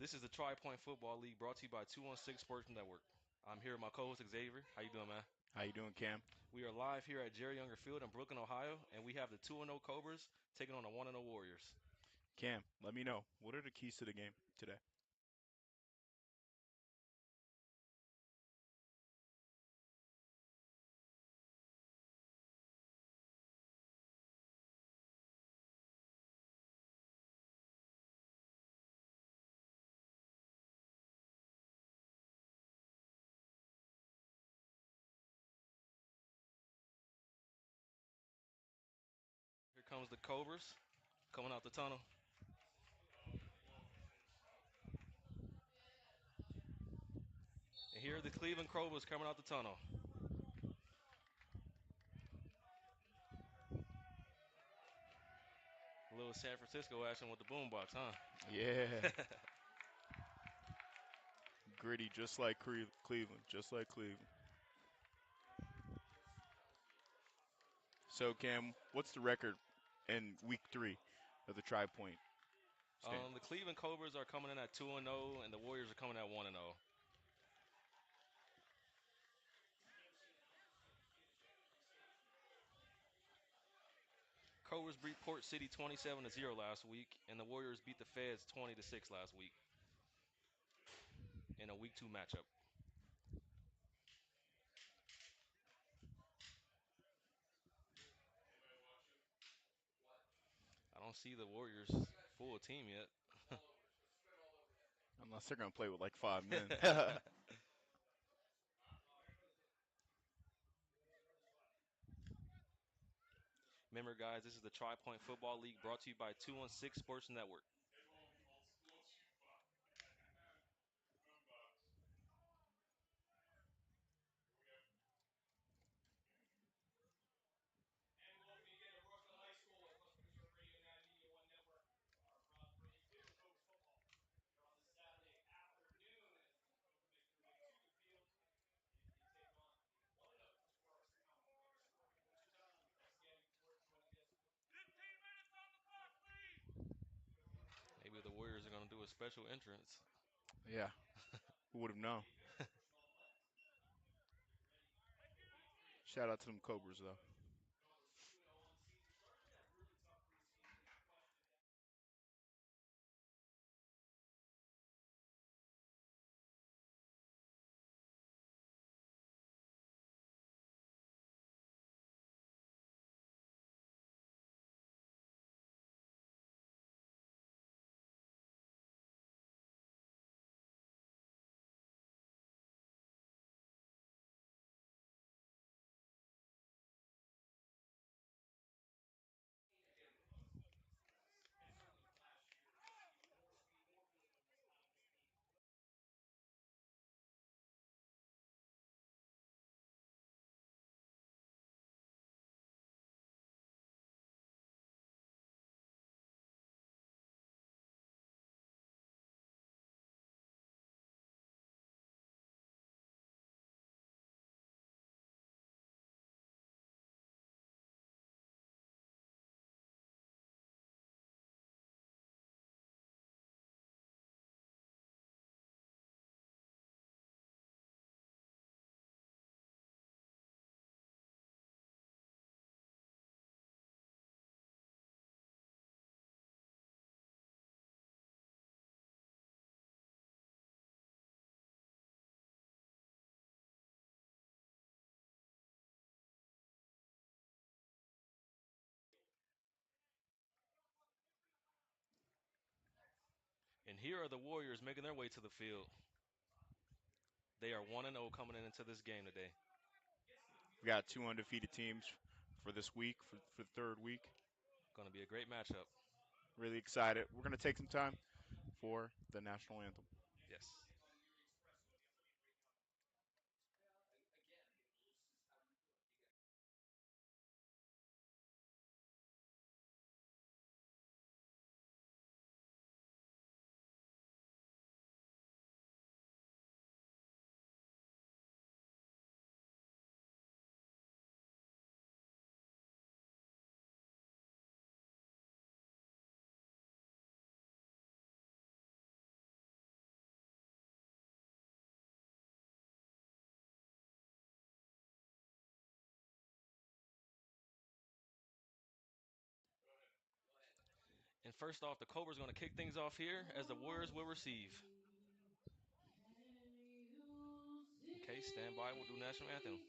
This is the Tri-Point Football League brought to you by 216 Sports Network. I'm here with my co-host Xavier. How you doing, man? How you doing, Cam? We are live here at Jerry Younger Field in Brooklyn, Ohio, and we have the 2-0 Cobras taking on the 1-0 Warriors. Cam, let me know. What are the keys to the game today? Here comes the Cobras coming out the tunnel. And here are the Cleveland Cobras coming out the tunnel. A little San Francisco action with the boombox, huh? Yeah, gritty, just like Cleveland, just like Cleveland. So, Cam, what's the record in Week 3 of the Tri-Point stand? The Cleveland Cobras are coming in at 2-0, and the Warriors are coming at 1-0. Cobras beat Port City 27-0 last week, and the Warriors beat the Feds 20-6 last week in a Week 2 matchup. I don't see the Warriors full team yet. Unless they're going to play with like 5 men. Remember, guys, this is the Tri-Point Football League brought to you by 216 Sports Network. Maybe the Warriors are going to do a special entrance. Yeah, who would have known? Shout out to them Cobras, though. And here are the Warriors making their way to the field. They are 1-0 coming into this game today. We got 2 undefeated teams for this week, for the third week. Going to be a great matchup. Really excited. We're going to take some time for the national anthem. Yes. And first off, the Cobras going to kick things off here as the Warriors will receive. Okay, stand by. We'll do national anthem.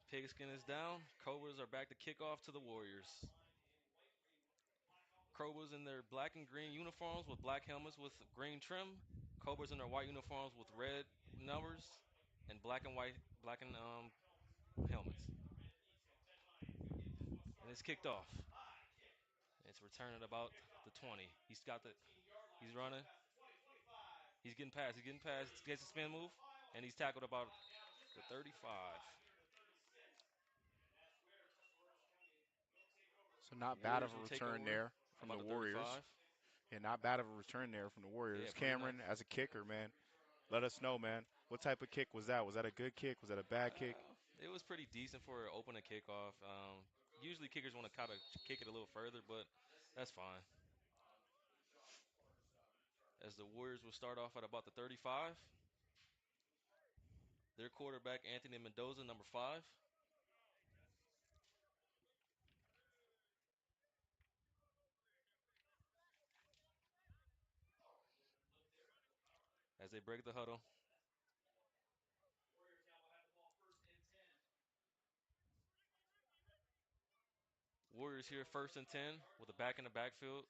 Pigskin is down. Cobras are back to kick off to the Warriors. Cobras in their black and green uniforms with black helmets with green trim. Cobras in their white uniforms with red numbers and black and helmets. And it's kicked off. It's returning about the 20. He's running. He's getting past. He's getting past. Gets a spin move, and he's tackled about the 35. So not bad of Warriors a will take return over there from about the the Warriors. 35. And not bad of a return there from the Yeah, Warriors. pretty nice. Cameron, as a kicker, man, let us know, man. What type of kick was that? Was that a good kick? Was that a bad kick? It was pretty decent for opening kickoff. Usually kickers want to kind of kick it a little further, but that's fine. As the Warriors will start off at about the 35. Their quarterback, Anthony Mendoza, number 5. As they break the huddle. Warriors here first and 10 with a back in the backfield.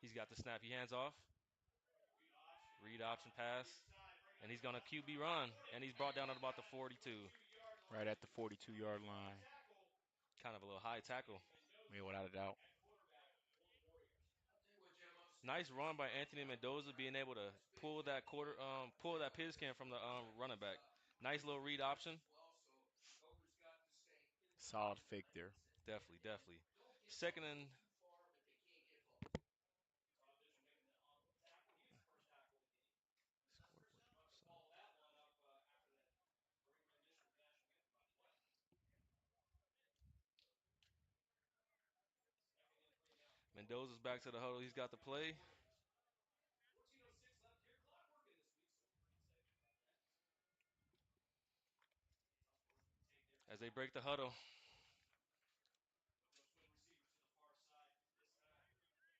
He's got the snap. He hands off. Read option pass. And he's going to QB run. And he's brought down at about the 42. Right at the 42-yard line. Kind of a little high tackle. Yeah, without a doubt. Nice run by Anthony Mendoza, being able to pull that pigskin from the running back. Nice little read option. Solid fake there. Definitely, definitely. Second and Mendoza's back to the huddle. He's got the play. As they break the huddle,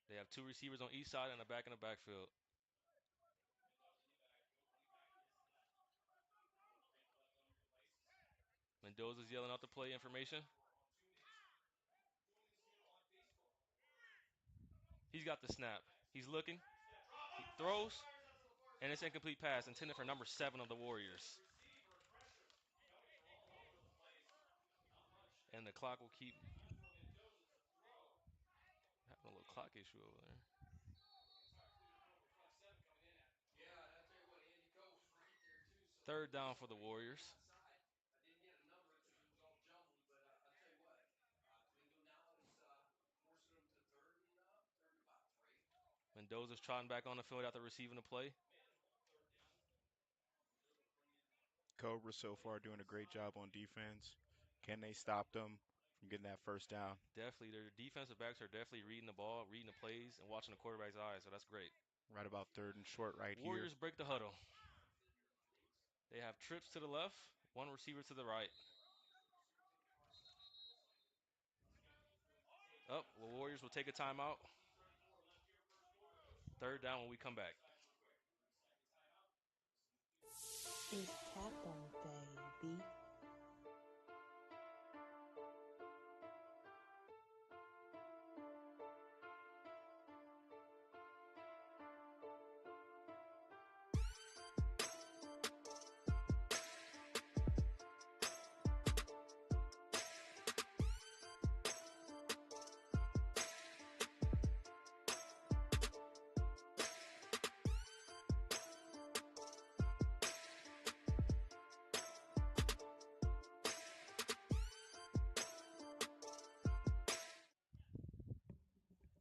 they have 2 receivers on each side and a back in the backfield. Mendoza's yelling out the play information. He's got the snap. He's looking. He throws, and it's incomplete pass intended for number 7 of the Warriors. And the clock will keep having a little clock issue over there. Third down for the Warriors. Mendoza's trotting back on the field after receiving the play. Cobras so far doing a great job on defense. Can they stop them from getting that first down? Definitely, their defensive backs are definitely reading the ball, reading the plays, and watching the quarterback's eyes, so that's great. Right about third and short right here. Warriors break the huddle. They have trips to the left, one receiver to the right. Up, the Warriors will take a timeout. Third down when we come back. It's Capo, baby.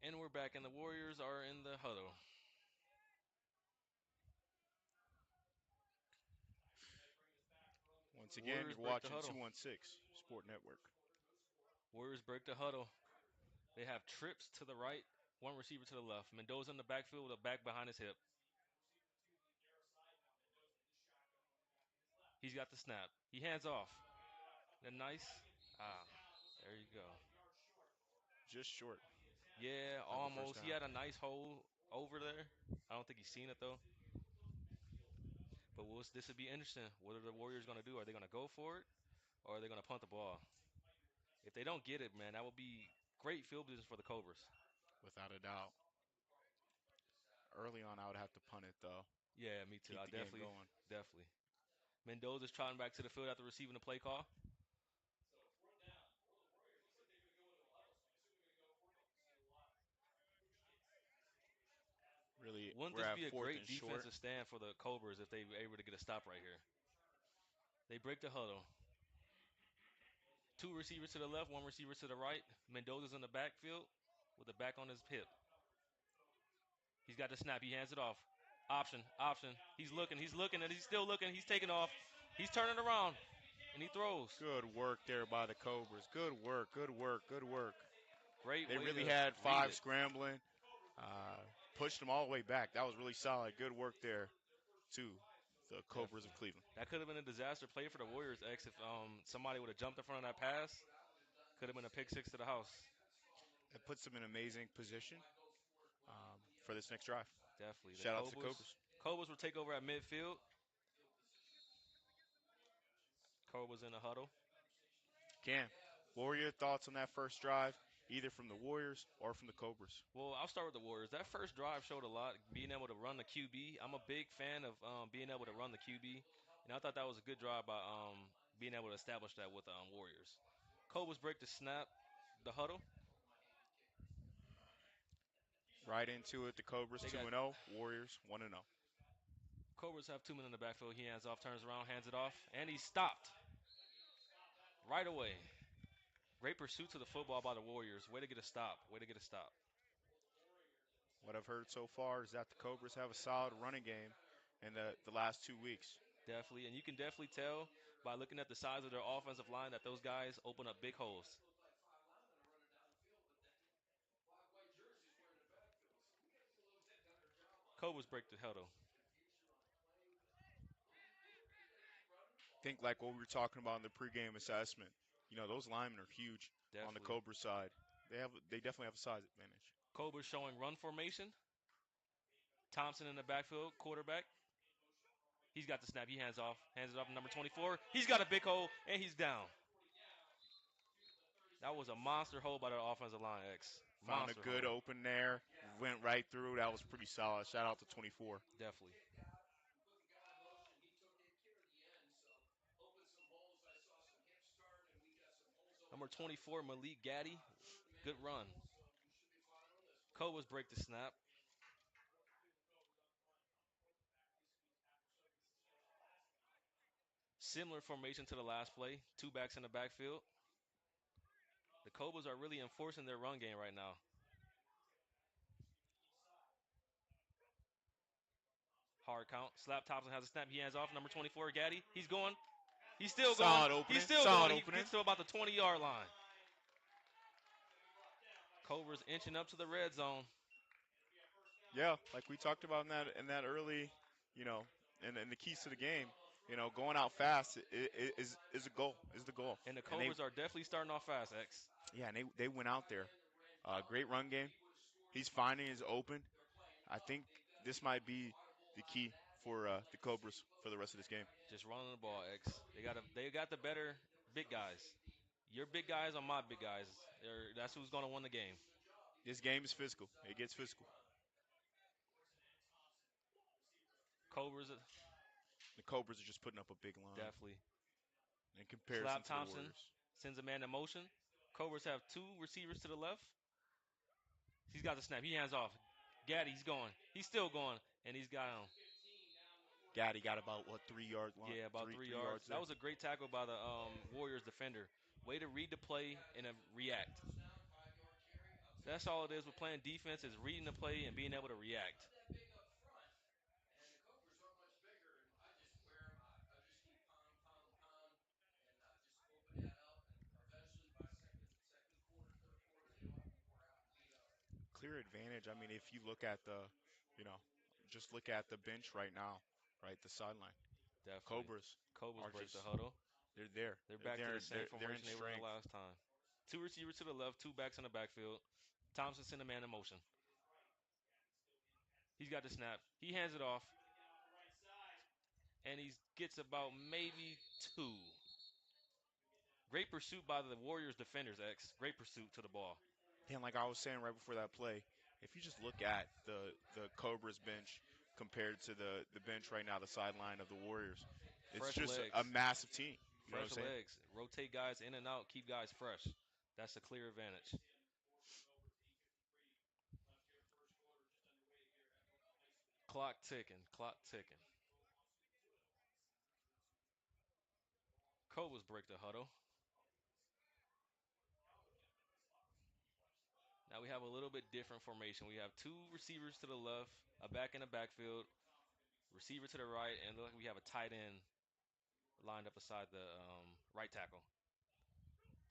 And we're back, and the Warriors are in the huddle. Once again, Warriors you're break the watching huddle. 216 Sport Network. Warriors break the huddle. They have trips to the right, one receiver to the left. Mendoza in the backfield with a back behind his hip. He's got the snap. He hands off. Then nice. Ah, there you go. Just short Yeah, of a first almost. He down. had a nice hole over there. I don't think he's seen it though. But this would be interesting. What are the Warriors going to do? Are they going to go for it, or are they going to punt the ball? If they don't get it, man, that would be great field position for the Cobras. Without a doubt. Early on, I would have to punt it, though. Yeah, me too. Keep I the game definitely, going. definitely. Mendoza's trotting back to the field after receiving the play call. Really, Wouldn't we're this at be a fourth great and short. defensive stand for the Cobras if they were able to get a stop right here? They break the huddle. Two receivers to the left, one receiver to the right. Mendoza's in the backfield with the back on his hip. He's got the snap. He hands it off. Option, option. He's looking, and he's still looking. He's taking off. He's turning around, and he throws. Good work there by the Cobras. Good work, good work, good work. Great They way really to had read five it. scrambling, pushed them all the way back. That was really solid. Good work there, to the Cobras Definitely. of Cleveland. That could have been a disaster play for the Warriors, X, if somebody would have jumped in front of that pass. Could have been a pick six to the house. It puts them in an amazing position for this next drive. Definitely. The Shout out to the Cobras. Cobras will take over at midfield. Cobras in the huddle. Cam, what were your thoughts on that first drive, either from the Warriors or from the Cobras? Well, I'll start with the Warriors. That first drive showed a lot, being able to run the QB. I'm a big fan of being able to run the QB, and I thought that was a good drive by being able to establish that with the Warriors. Cobras break the snap, the huddle. Right into it, the Cobras They 2 got and 0, Warriors 1 and 0. Cobras have 2 men in the backfield. He hands off, turns around, hands it off, and he's stopped right away. Great pursuit to the football by the Warriors. Way to get a stop. Way to get a stop. What I've heard so far is that the Cobras have a solid running game in the last 2 weeks. Definitely, and you can definitely tell by looking at the size of their offensive line that those guys open up big holes. Cobras break the huddle. Think like what we were talking about in the pregame assessment. You know, those linemen are huge on the Definitely. Cobra side. They definitely have a size advantage. Cobras showing run formation. Thompson in the backfield, quarterback. He's got the snap. He hands it off to number 24. He's got a big hole, and he's down. That was a monster hold by the offensive line, X. Found a Monster good hold. open there. Went right through. That was pretty solid. Shout out to 24. Definitely. Number 24, Malik Gaddy. Good run. Cobras break the snap. Similar formation to the last play. Two backs in the backfield. The Cobras are really enforcing their run game right now. Hard count. Slap Thompson has a snap. He hands off. Number 24, Gaddy. He's going. He's still going. Solid He's opening. still Solid going. He opening. gets to about the 20-yard line. Cobras inching up to the red zone. Yeah, like we talked about in that early, you know, and the keys to the game, going out fast is a goal. Is the goal. And the And they Cobras are definitely starting off fast, X. yeah, and they went out there. Great run game. He's finding his open. I think this might be the key for the Cobras for the rest of this game. Just running the ball, X. They got the better big guys. Your big guys are my big guys. That's who's going to win the game. This game is physical. It gets physical. Cobras, The Cobras are just putting up a big line definitely. in comparison Slap to the Thompson Warriors. sends a man in motion. Cobras have two receivers to the left. He's got the snap. He hands off. Gaddy, he's going. He's still going, and he's got him. Gaddy got about 3 yard line, Yeah, about 3 three yards. yards That there. was a great tackle by the Warriors defender. Way to read the play and react. That's all it is with playing defense is reading the play and being able to react. Clear advantage. I mean, if you look at you know, just look at the bench right now, right? The sideline. Definitely. Cobras Cobras are break the just huddle. they're there. They're back to They're the same they're they're in formation they were in the strength. last time. Two receivers to the left, two backs in the backfield. Thompson sent a man in motion. He's got the snap. He hands it off, and he gets about maybe two. Great pursuit by the Warriors defenders, X. Great pursuit to the ball. And like I was saying right before that play, if you just look at the Cobras bench compared to the bench right now, the sideline of the Warriors, it's Fresh just a legs. massive team. You know what I'm Fresh saying? legs. Rotate guys in and out. Keep guys fresh. That's a clear advantage. Clock ticking. Clock ticking. Cobras break the huddle. Now we have a little bit different formation. We have two receivers to the left, a back in the backfield, receiver to the right, and look, we have a tight end lined up beside the right tackle.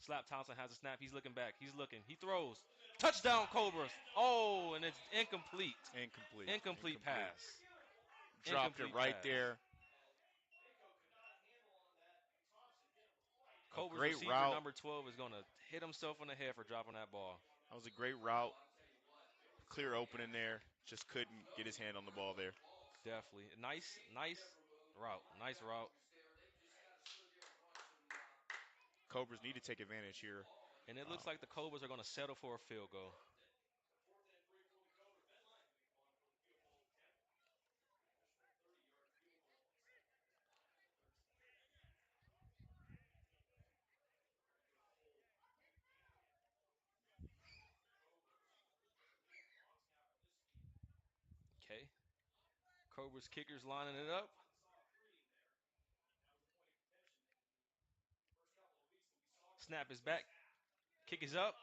Slap Thompson has a snap. He's looking back. He's looking. He throws. Touchdown, Cobras. Oh, and it's incomplete. Incomplete. Incomplete pass. Dropped it Incomplete right pass. there. A Cobras great receiver route. number 12 is going to hit himself on the head for dropping that ball. That was a great route. Clear opening there. Just couldn't get his hand on the ball there. Definitely. Nice route. Nice route. Cobras need to take advantage here. And it looks like the Cobras are going to settle for a field goal. Okay. Cobras kickers lining it up. Snap is back. Kick is up.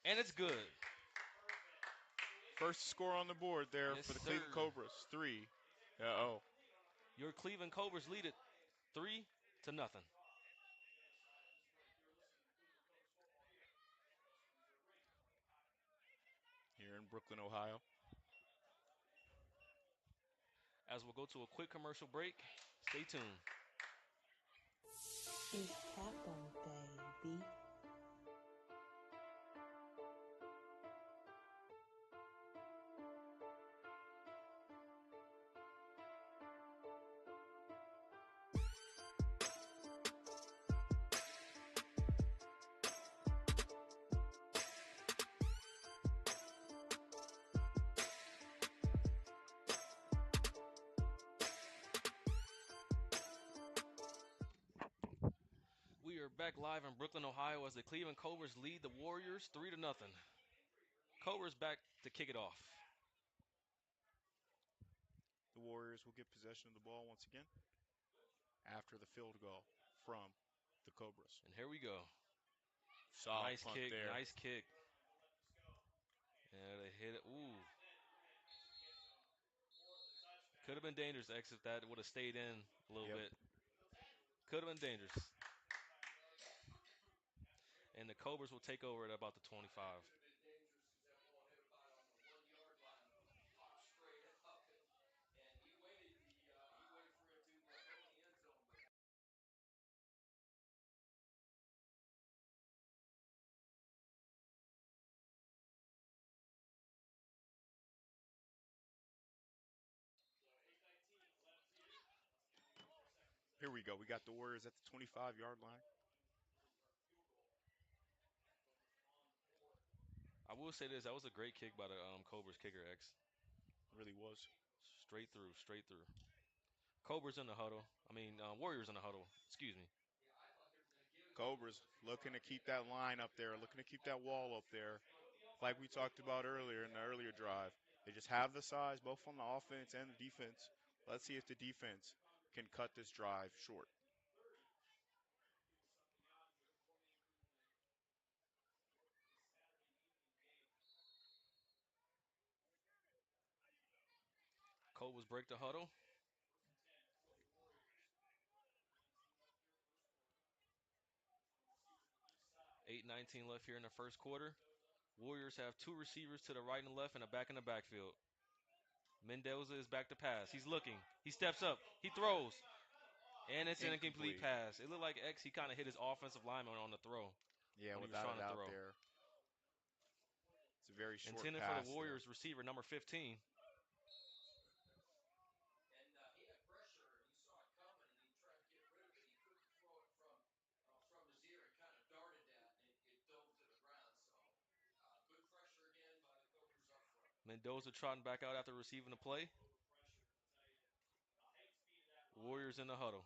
And it's good. First score on the board there Yes, for the sir. Cleveland Cobras. 3. Uh-oh. Your Cleveland Cobras lead it 3-0. Here in Brooklyn, Ohio. As we'll go to a quick commercial break. Stay tuned. It's Capo, baby. back live in Brooklyn, Ohio, as the Cleveland Cobras lead the Warriors 3-0. Cobras back to kick it off. The Warriors will get possession of the ball once again after the field goal from the Cobras. And here we go. Solid Nice punt kick, there. nice kick. And they hit it. Ooh. Could have been dangerous, X, if that would have stayed in a little Yep. bit. Could have been dangerous. And the Cobras will take over at about the 25. Here we go. We got the Warriors at the 25-yard line. I will say this. That was a great kick by the Cobras kicker, X. Really was. Straight through, straight through. Cobras in the huddle. Warriors in the huddle. Excuse me. Cobras looking to keep that line up there, looking to keep that wall up there. Like we talked about earlier in the earlier drive. They just have the size, both on the offense and the defense. Let's see if the defense can cut this drive short. Cobras break the huddle. 8:19 left here in the first quarter. Warriors have two receivers to the right and left and a back in the backfield. Mendoza is back to pass. He's looking. He steps up. He throws. And it's an incomplete Incomplete. pass. It looked like X, he kind of hit his offensive lineman on the throw Yeah, when he was without a trying to doubt throw. there. It's a very short Intended for the pass there. Warriors receiver, number 15. Mendoza trotting back out after receiving the play. Warriors in the huddle.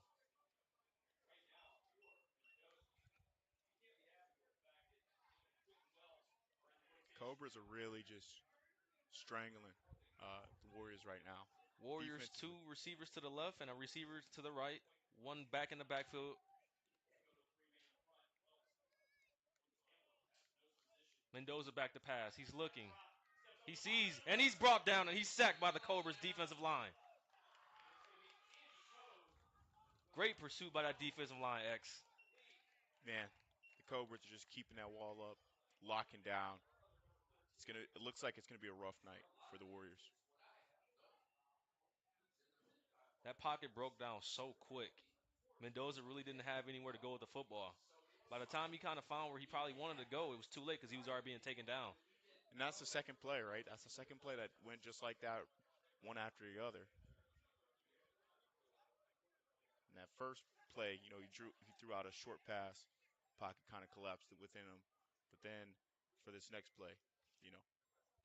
Cobras are really just strangling the Warriors right now. Warriors, Defensively. two receivers to the left and a receiver to the right. One back in the backfield. Mendoza back to pass. He's looking. He sees, and he's brought down, and he's sacked by the Cobras defensive line. Great pursuit by that defensive line, X. Man, the Cobras are just keeping that wall up, locking down. It looks like it's gonna be a rough night for the Warriors. That pocket broke down so quick. Mendoza really didn't have anywhere to go with the football. By the time he kind of found where he probably wanted to go, it was too late because he was already being taken down. And that's the second play, right? That's the second play that went just like that, one after the other. And that first play, he threw out a short pass, pocket kind of collapsed within him. But then for this next play, you know,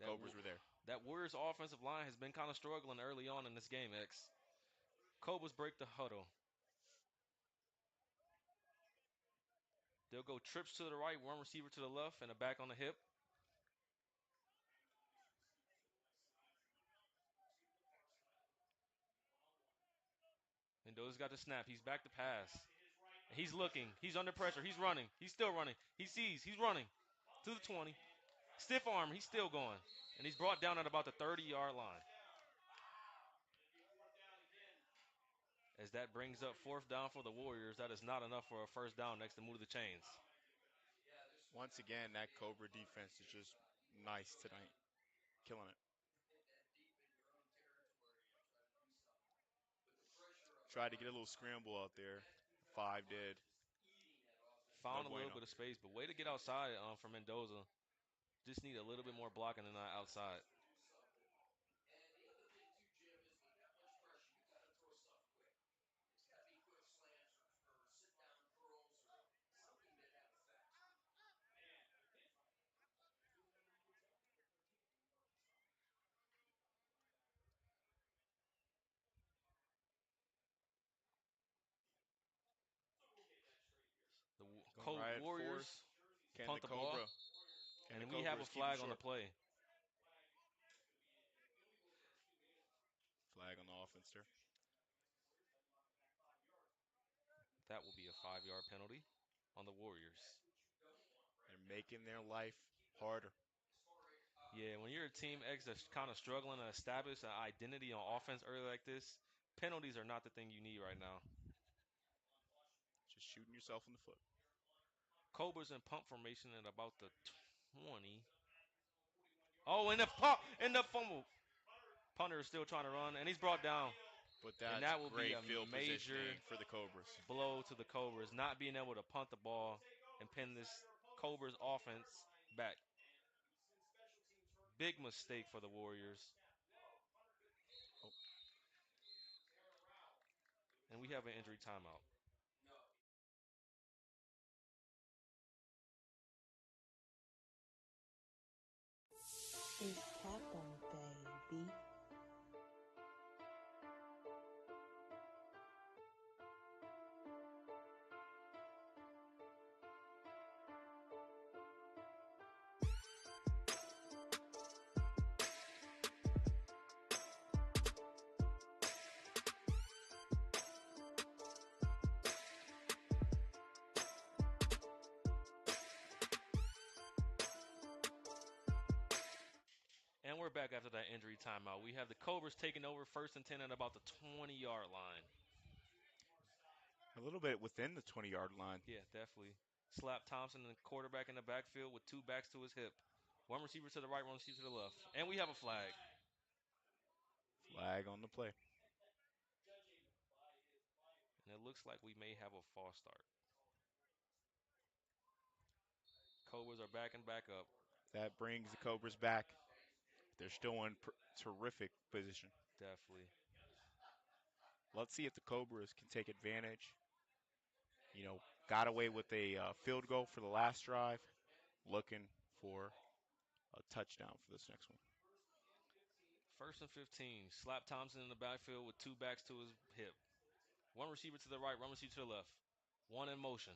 That Cobras were there. that Warriors offensive line has been kind of struggling early on in this game, X. Cobras break the huddle. They'll go trips to the right, one receiver to the left, and a back on the hip. Mendoza's got the snap. He's back to pass. He's looking. He's under pressure. He's running. He's still running. He sees. He's running to the 20. Stiff arm. He's still going. And he's brought down at about the 30-yard line. As that brings up fourth down for the Warriors, that is not enough for a first down next to move the chains. Once again, that Cobra defense is just nice tonight, killing it. Tried to get a little scramble out there. Five did. No Found a little bueno. bit of space, but way to get outside for Mendoza. Just need a little bit more blocking than that outside. The Going right at fourth. Warriors Can the punt the ball, Cobra? Can the and we have a Cobras keep them flag on the short? play. Flag on the offense there. That will be a 5-yard penalty on the Warriors. They're making their life harder. Yeah, when you're a team X that's kind of struggling to establish an identity on offense early like this, penalties are not the thing you need right now. Just shooting yourself in the foot. Cobras in punt formation at about the 20. Oh, and the fumble. Punter is still trying to run, and he's brought down. But And that's that will be great a field major positioning for the Cobras. blow to the Cobras, not being able to punt the ball and pin this Cobras offense back. Big mistake for the Warriors. Oh, And we have an injury timeout. It's happen, baby. And we're back after that injury timeout. We have the Cobras taking over 1st and 10 at about the 20-yard line. a little bit within the 20-yard line. Yeah, definitely. Slap Thompson, the quarterback in the backfield with 2 backs to his hip. One receiver to the right, one receiver to the left. And we have a flag. Flag on the play. And it looks like we may have a false start. Cobras are backing back up. That brings the Cobras back. They're still in terrific position. Definitely. Let's see if the Cobras can take advantage. Got away with a field goal for the last drive. Looking for a touchdown for this next one. 1st and 15. Slap Thompson in the backfield with 2 backs to his hip. One receiver to the right, one receiver to the left. One in motion.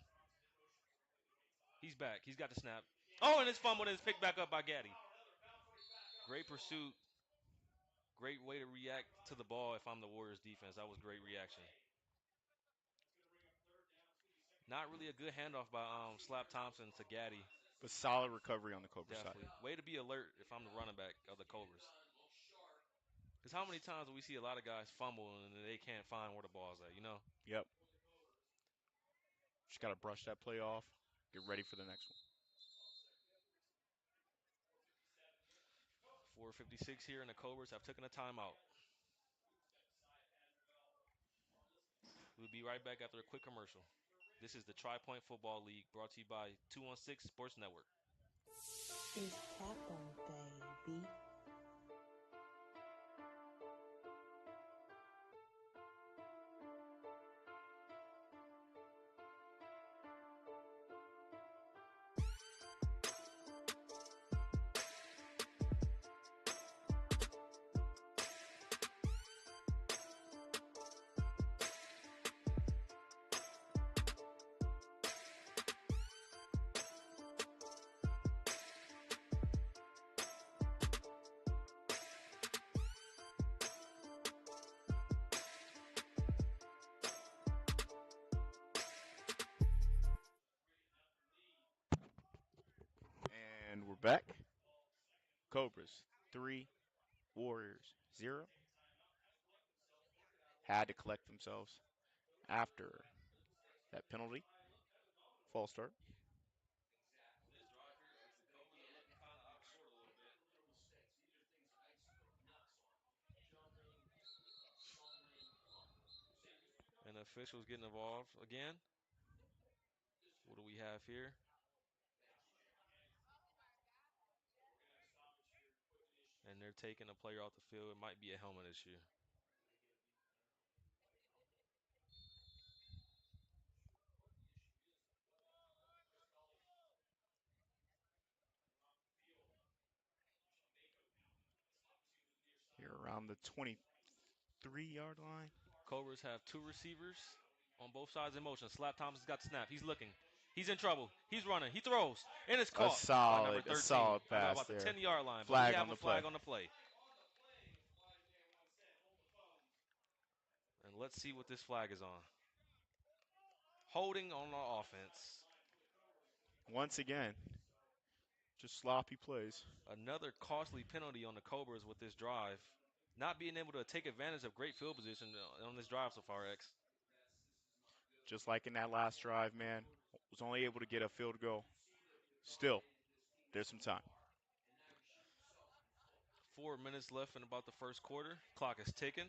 He's back. He's got the snap. Oh, and it's fumbled and it's picked back up by Gaddy. Great pursuit. Great way to react to the ball if I'm the Warriors defense. That was great reaction. Not really a good handoff by Slap Thompson to Gaddy. But solid recovery on the Cobra side. Definitely. Way to be alert if I'm the running back of the Cobras. Because how many times do we see a lot of guys fumble and they can't find where the ball's at, Yep. Just got to brush that play off. Get ready for the next one. 4:56 here, and the Cobras have taken a timeout. We'll be right back after a quick commercial. This is the Tri-Point Football League brought to you by 216 Sports Network. It's happen, baby. And we're back. Cobras 3, Warriors 0. Had to collect themselves after that penalty. False start. And the officials getting involved again. What do we have here? And they're taking a player off the field. It might be a helmet issue. Here around the 23-yard line. Cobras have 2 receivers on both sides in motion. Slap Thompson's got the snap. He's looking. He's in trouble. He's running. He throws. And it's A caught by number solid, a 13. solid pass About the there. 10-yard line. But we Flag have on a the play. flag on the play. And let's see what this flag is on. Holding on our offense. Once again, just sloppy plays. Another costly penalty on the Cobras with this drive. Not being able to take advantage of great field position on this drive so far, X. Just like in that last drive, man. Was only able to get a field goal. Still, there's some time. 4 minutes left in about the first quarter. Clock is ticking.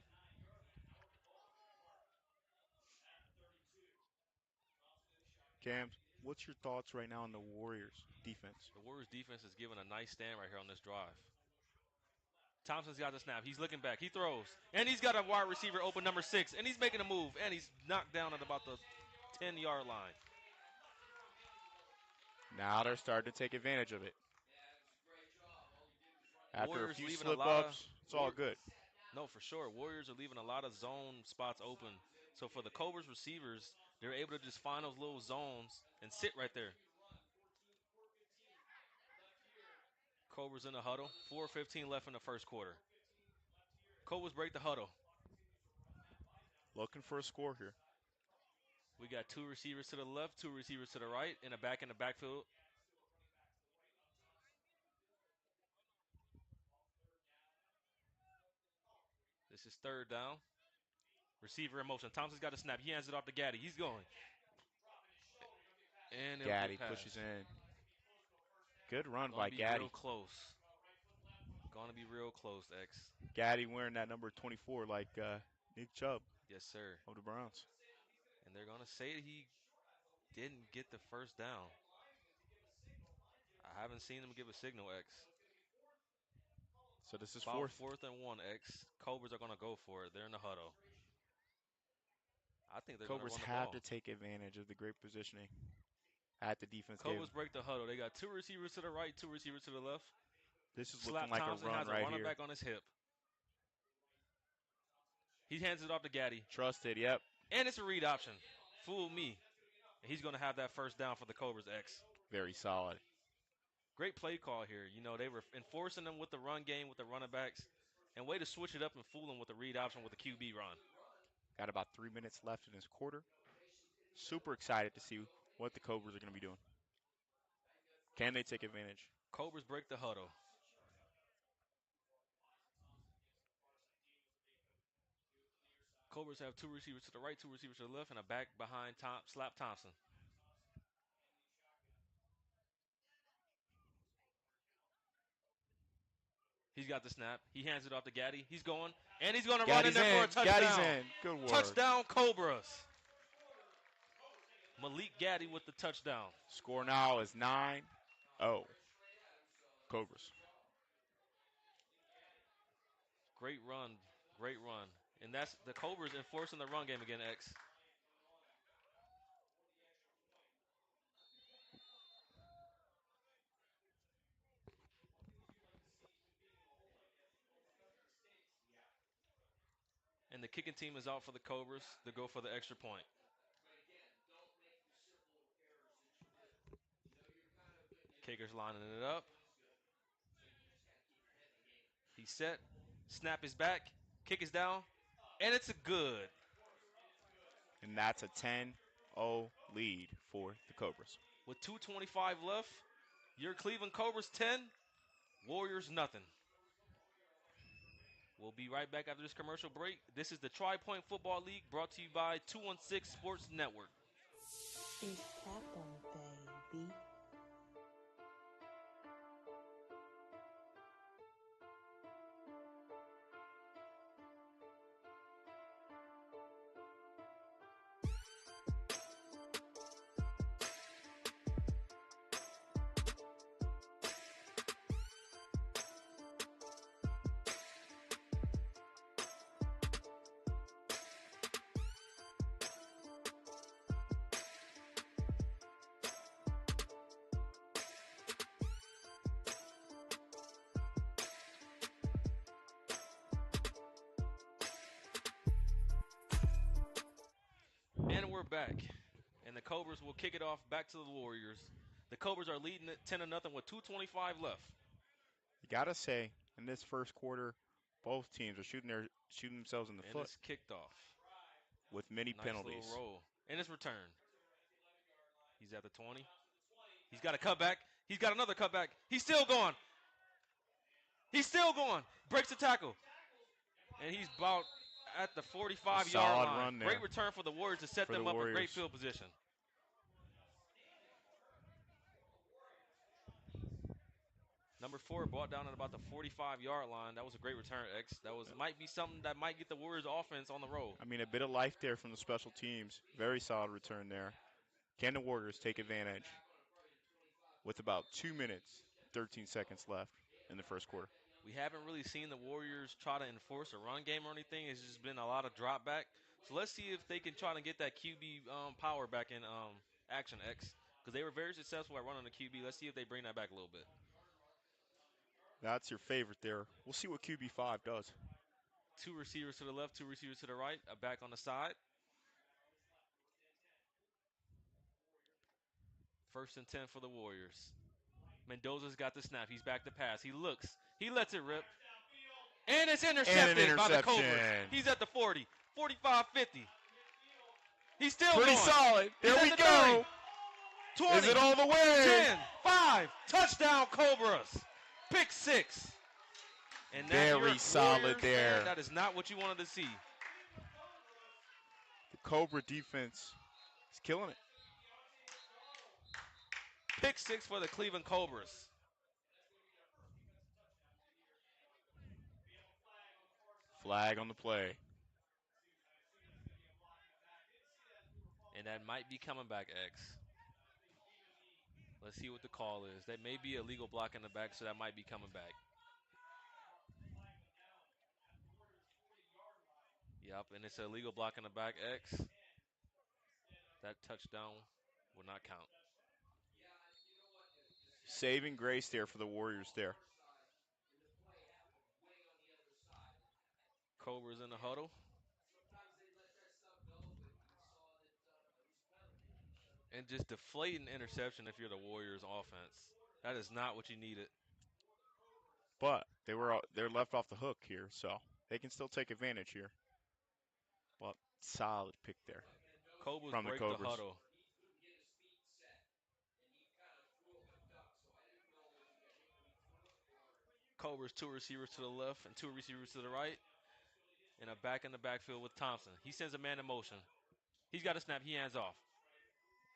Cam, what's your thoughts right now on the Warriors defense? The Warriors defense is giving a nice stand right here on this drive. Thompson's got the snap. He's looking back. He throws. And he's got a wide receiver open, number 6. And he's making a move. And he's knocked down at about the 10-yard line. Now they're starting to take advantage of it. After a Warriors few leaving a lot of... slip-ups, it's all good. No, for sure. Warriors are leaving a lot of zone spots open. So for the Cobras receivers, they're able to just find those little zones and sit right there. Cobras in the huddle. 4:15 left in the first quarter. Cobras break the huddle. Looking for a score here. We got 2 receivers to the left, 2 receivers to the right, and a back in the backfield. This is 3rd down. Receiver in motion. Thompson's got a snap. He hands it off to Gaddy. He's going. And it'll Gaddy get past. pushes in. Good run Gonna by be Gaddy. real close. Gonna be real close, X. Gaddy wearing that number 24 like Nick Chubb Yes, sir. of the Browns. And they're gonna say he didn't get the first down. I haven't seen him give a signal, X. So this is About fourth. 4th and 1, X. Cobras are gonna go for it. They're in the huddle. I think they're Cobras gonna run the have ball. to take advantage of the great positioning at the defense Cobras gave. break the huddle. They got 2 receivers to the right, 2 receivers to the left. This is looking Slap like a Thompson run has a right running here. back on his hip. He hands it off to Gaddy. Trusted, yep. And it's a read option. Fool me. And he's going to have that first down for the Cobras, X. Very solid. Great play call here. You know, they were enforcing them with the run game, with the running backs. And way to switch it up and fool them with the read option with the QB run. Got about 3 minutes left in this quarter. Super excited to see what the Cobras are going to be doing. Can they take advantage? Cobras break the huddle. Cobras have 2 receivers to the right, 2 receivers to the left, and a back behind Slap Thompson. He's got the snap. He hands it off to Gaddy. He's going. And he's going to run in there for a touchdown. Gaddy's in. Good work. Touchdown, Cobras. Malik Gaddy with the touchdown. Score now is 9-0. Cobras. Great run. Great run. And that's the Cobras enforcing the run game again, X. And the kicking team is out for the Cobras to go for the extra point. Kicker's lining it up. He's set. Snap is back. Kick is down. And it's a good. And that's a 10-0 lead for the Cobras. With 2:25 left, your Cleveland Cobras 10, Warriors nothing. We'll be right back after this commercial break. This is the Tri-Point Football League brought to you by 216 Sports Network. It's tap on, baby. And we're back. and the Cobras will kick it off back to the Warriors. The Cobras are leading it 10-0 with 2:25 left. You gotta say, in this first quarter, both teams are shooting themselves in the And foot it's kicked off. with many Nice little penalties. roll. And it's returned. He's at the 20. He's got a cutback. He's got another cutback. He's still going. He's still going. Breaks the tackle. And he's about at the A 45-yard solid line. run Great there return for the Warriors to set for the them up in great Warriors. field position. Number 4 brought down at about the 45-yard line. That was a great return, X. Might be something that might get the Warriors offense on the road. I mean, a bit of life there from the special teams. Very solid return there. Can the Warriors take advantage with about 2 minutes, 13 seconds left in the first quarter? We haven't really seen the Warriors try to enforce a run game or anything. It's just been a lot of drop back. So let's see if they can try to get that QB power back in action, X. Because they were very successful at running the QB. Let's see if they bring that back a little bit. That's your favorite there. We'll see what QB5 does. 2 receivers to the left, 2 receivers to the right, a back on the side. 1st and 10 for the Warriors. Mendoza's got the snap. He's back to pass. He looks. He lets it rip. And it's And an intercepted by the Cobras. interception. He's at the 40, 45, 50. He's still Pretty going. solid. He's There at we the go. 30, 20, Is it all the way? 10, 5. Touchdown Cobras. Pick 6. And that you're Very a solid Warriors there. fan, that is not what you wanted to see. The Cobra defense is killing it. Pick 6 for the Cleveland Cobras. Flag on the play. And that might be coming back, X. Let's see what the call is. That may be a legal block in the back, so that might be coming back. Yep, and it's a legal block in the back, X. That touchdown will not count. Saving grace there for the Warriors there. Cobras in the huddle. And just deflating interception if you're the Warriors offense. That is not what you needed. But they're left off the hook here, so they can still take advantage here. But solid pick there Cobras from the break the Cobras. huddle. Cobras 2 receivers to the left and 2 receivers to the right. And a back in the backfield with Thompson. He sends a man in motion. He's got a snap. He hands off.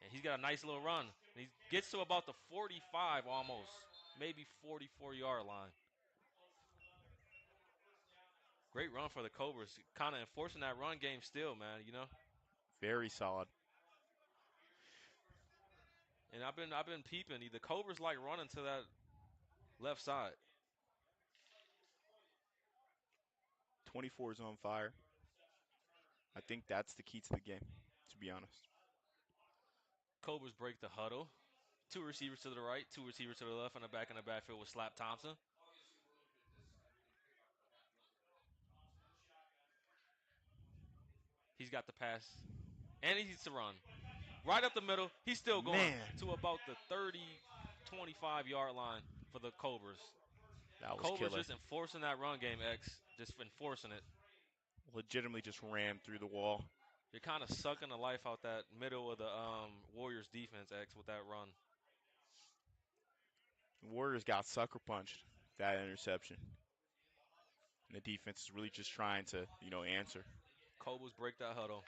And he's got a nice little run. And he gets to about the 45 almost. Maybe 44-yard line. Great run for the Cobras. Kind of enforcing that run game still, man, you know. Very solid. And I've been peeping. The Cobras like running to that left side. 24 is on fire. I think that's the key to the game, to be honest. Cobras break the huddle. 2 receivers to the right, 2 receivers to the left, and a back in the backfield with Slap Thompson. He's got the pass. And he needs to run. Right up the middle. He's still going Man, to about the 30, 25-yard line for the Cobras. that was Cobras killer. just enforcing that run game, X. Just enforcing it. Legitimately just ran through the wall. You're kind of sucking the life out that middle of the Warriors defense, X, with that run. The Warriors got sucker punched that interception. And the defense is really just trying to, answer. Cobras break that huddle.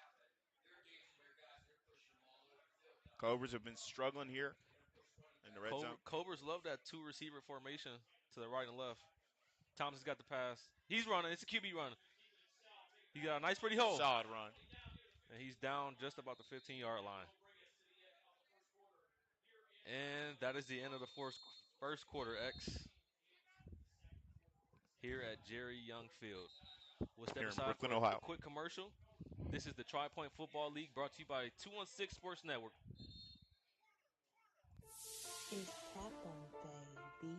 Cobras have been struggling here in the red zone. Cobras love that 2 receiver formation to the right and left. Thompson's got the pass. He's running. It's a QB run. He got a nice pretty hole. Solid run. And he's down just about the 15-yard line. And that is the end of the first quarter, X. Here at Jerry Young Field. We'll step Here in aside Brooklyn, for a Ohio. quick commercial. This is the Tri-Point Football League brought to you by 216 Sports Network. It's happened, baby.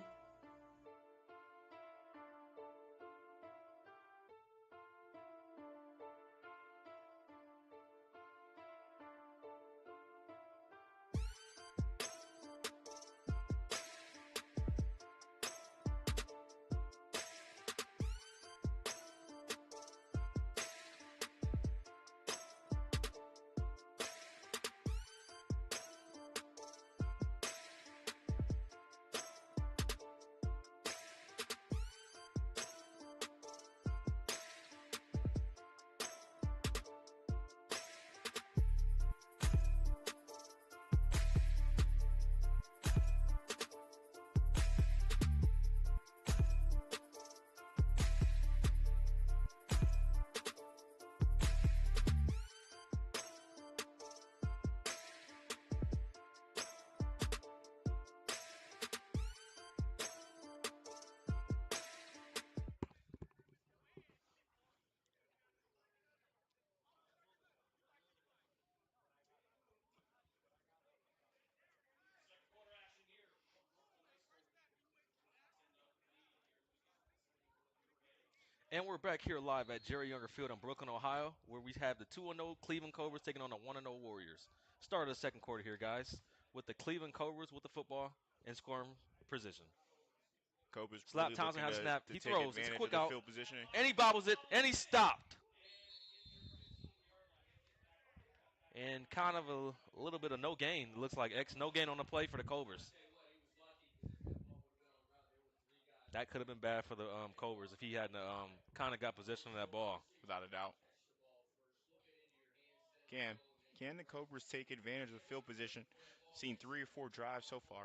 And we're back here live at Jerry Younger Field in Brooklyn, Ohio, where we have the 2-0 Cleveland Cobras taking on the 1-0 Warriors. Start of the second quarter here, guys, with the Cleveland Cobras with the football in scoring position. Cobras Slap really Thompson looking has a to, snap. to He take throws. It's a advantage of quick the out, field positioning. and he bobbles it, and he stopped. And kind of a little bit of no gain. It looks like X no gain on the play for the Cobras. That could have been bad for the Cobras if he hadn't kind of got possession of that ball. Without a doubt. Can can the Cobras take advantage of the field position? Seen 3 or 4 drives so far.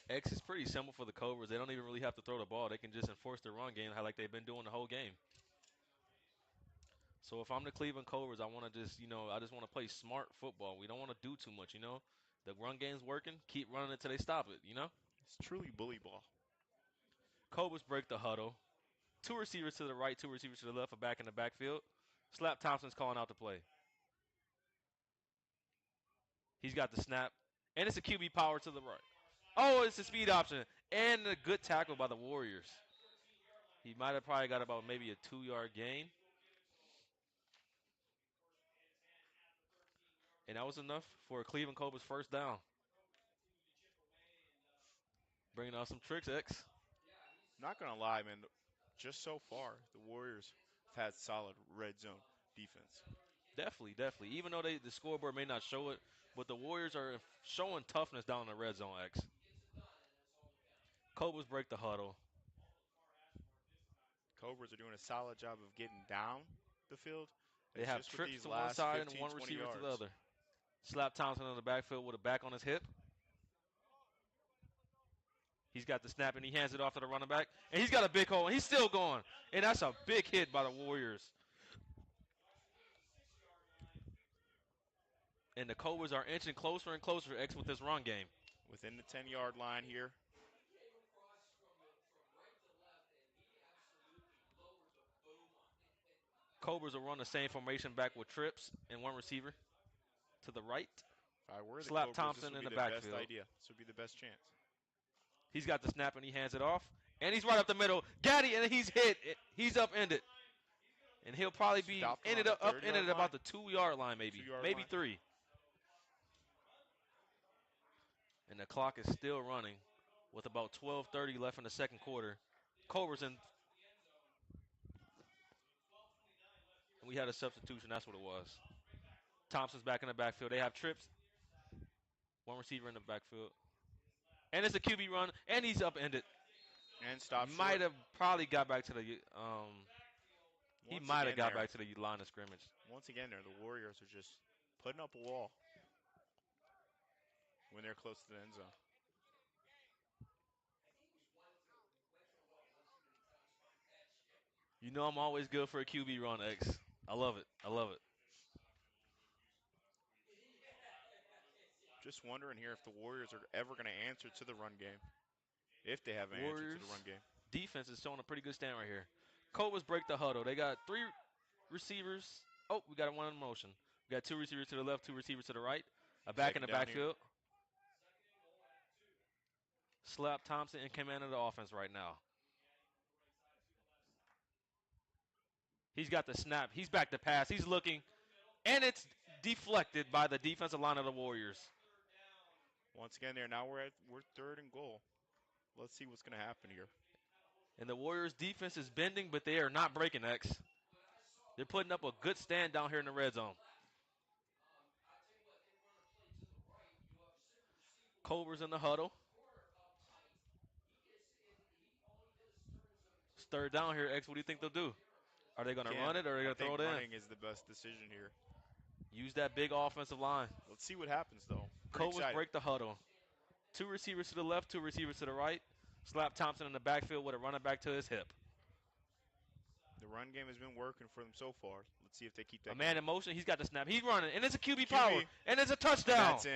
X is pretty simple for the Cobras. They don't even really have to throw the ball. They can just enforce their run game like they've been doing the whole game. So if I'm the Cleveland Cobras, I want to just, I just want to play smart football. We don't want to do too much. The run game's working. Keep running until they stop it. It's truly bully ball. Cobras break the huddle. Two receivers to the right, two receivers to the left, a back in the backfield. Slap Thompson's calling out the play. He's got the snap, and it's a QB power to the right. Oh, it's a speed option, and a good tackle by the Warriors. He might have probably got about maybe a 2-yard gain, and that was enough for a Cleveland Cobras first down. Bringing out some tricks, X. Not gonna lie, man. Just so far, the Warriors have had solid red zone defense. Definitely, definitely. Even though the scoreboard may not show it, but the Warriors are showing toughness down in the red zone, X. Cobras break the huddle. Cobras are doing a solid job of getting down the field. They It's have just with trips these to one last side and 15, one 20 receiver to the yards. other. Slap Thompson in the backfield with a back on his hip. He's got the snap and he hands it off to the running back. And he's got a big hole and he's still going. And that's a big hit by the Warriors. And the Cobras are inching closer and closer to X with this run game. Within the 10-yard line here. Cobras will run the same formation back with trips and one receiver to the right. If I were the Slap Cobras, this Thompson would in be the the best backfield. idea. This would be the best chance. He's got the snap and he hands it off. And he's right up the middle. Gaddy, and he's hit. He's upended. And he'll probably be Stopped around the upended 30-yard at line. about the 2-yard line, maybe. 2-yard Maybe line. 3. And the clock is still running with about 12:30 left in the second quarter. Cobras and we had a substitution. That's what it was. Thompson's back in the backfield. They have trips. One receiver in the backfield. And it's a QB run, and he's upended. And stop Might short. have probably got back to the he Once might have again got there. back to the line of scrimmage. Once again there, the Warriors are just putting up a wall when they're close to the end zone. You know I'm always good for a QB run, X. I love it. I love it. Just wondering here if the Warriors are ever going to answer to the run game. If they have an answer to Warriors the run game. defense is showing a pretty good stand right here. Cobras break the huddle. They got 3 receivers. Oh, we got one in motion. We got 2 receivers to the left, 2 receivers to the right. A back in Second the down here. backfield. Slap Thompson in command of the offense right now. He's got the snap. He's back to pass. He's looking. And it's deflected by the defensive line of the Warriors. Once again there, now we're third and goal. Let's see what's going to happen here. And the Warriors defense is bending, but they are not breaking X. They're putting up a good stand down here in the red zone. Cobras in the huddle. It's third down here, X. What do you think they'll do? Are they going to run it or are they I going to throw think it in? running is the best decision here. Use that big offensive line. Let's see what happens though. Pretty Cobras excited. break the huddle. 2 receivers to the left, 2 receivers to the right. Slap Thompson in the backfield with a running back to his hip. The run game has been working for them so far. Let's see if they keep that A man going. in motion. He's got the snap. He's running, and it's a QB QB. power, and it's a And touchdown. that's in.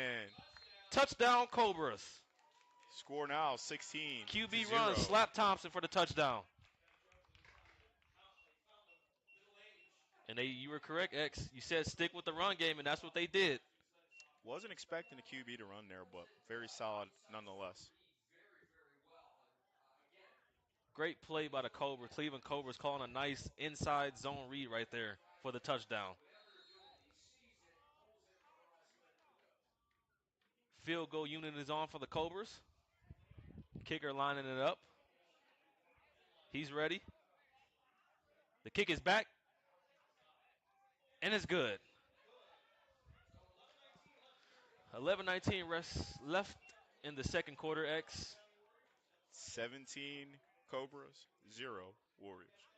Touchdown, Cobras. Score now 16 QB to run. 0. Slap Thompson for the touchdown. And you were correct, X. You said stick with the run game, and that's what they did. Wasn't expecting the QB to run there, but very solid nonetheless. Great play by the Cobra. Cleveland Cobras calling a nice inside zone read right there for the touchdown. Field goal unit is on for the Cobras. Kicker lining it up. He's ready. The kick is back, and it's good. 11:19 rest left in the second quarter, X. 17 Cobras, 0 Warriors.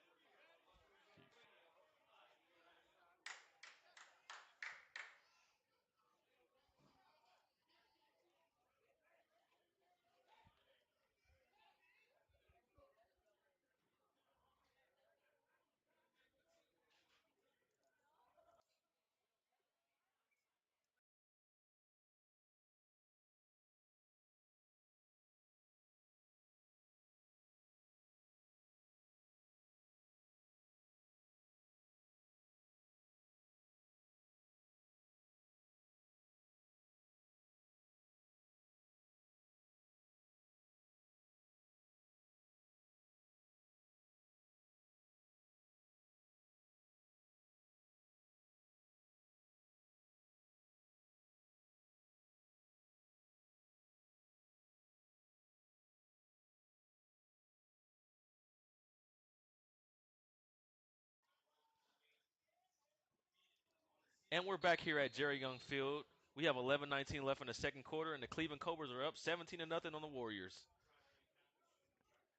And we're back here at Jerry Young Field. We have 11:19 left in the second quarter, and the Cleveland Cobras are up 17-0 on the Warriors.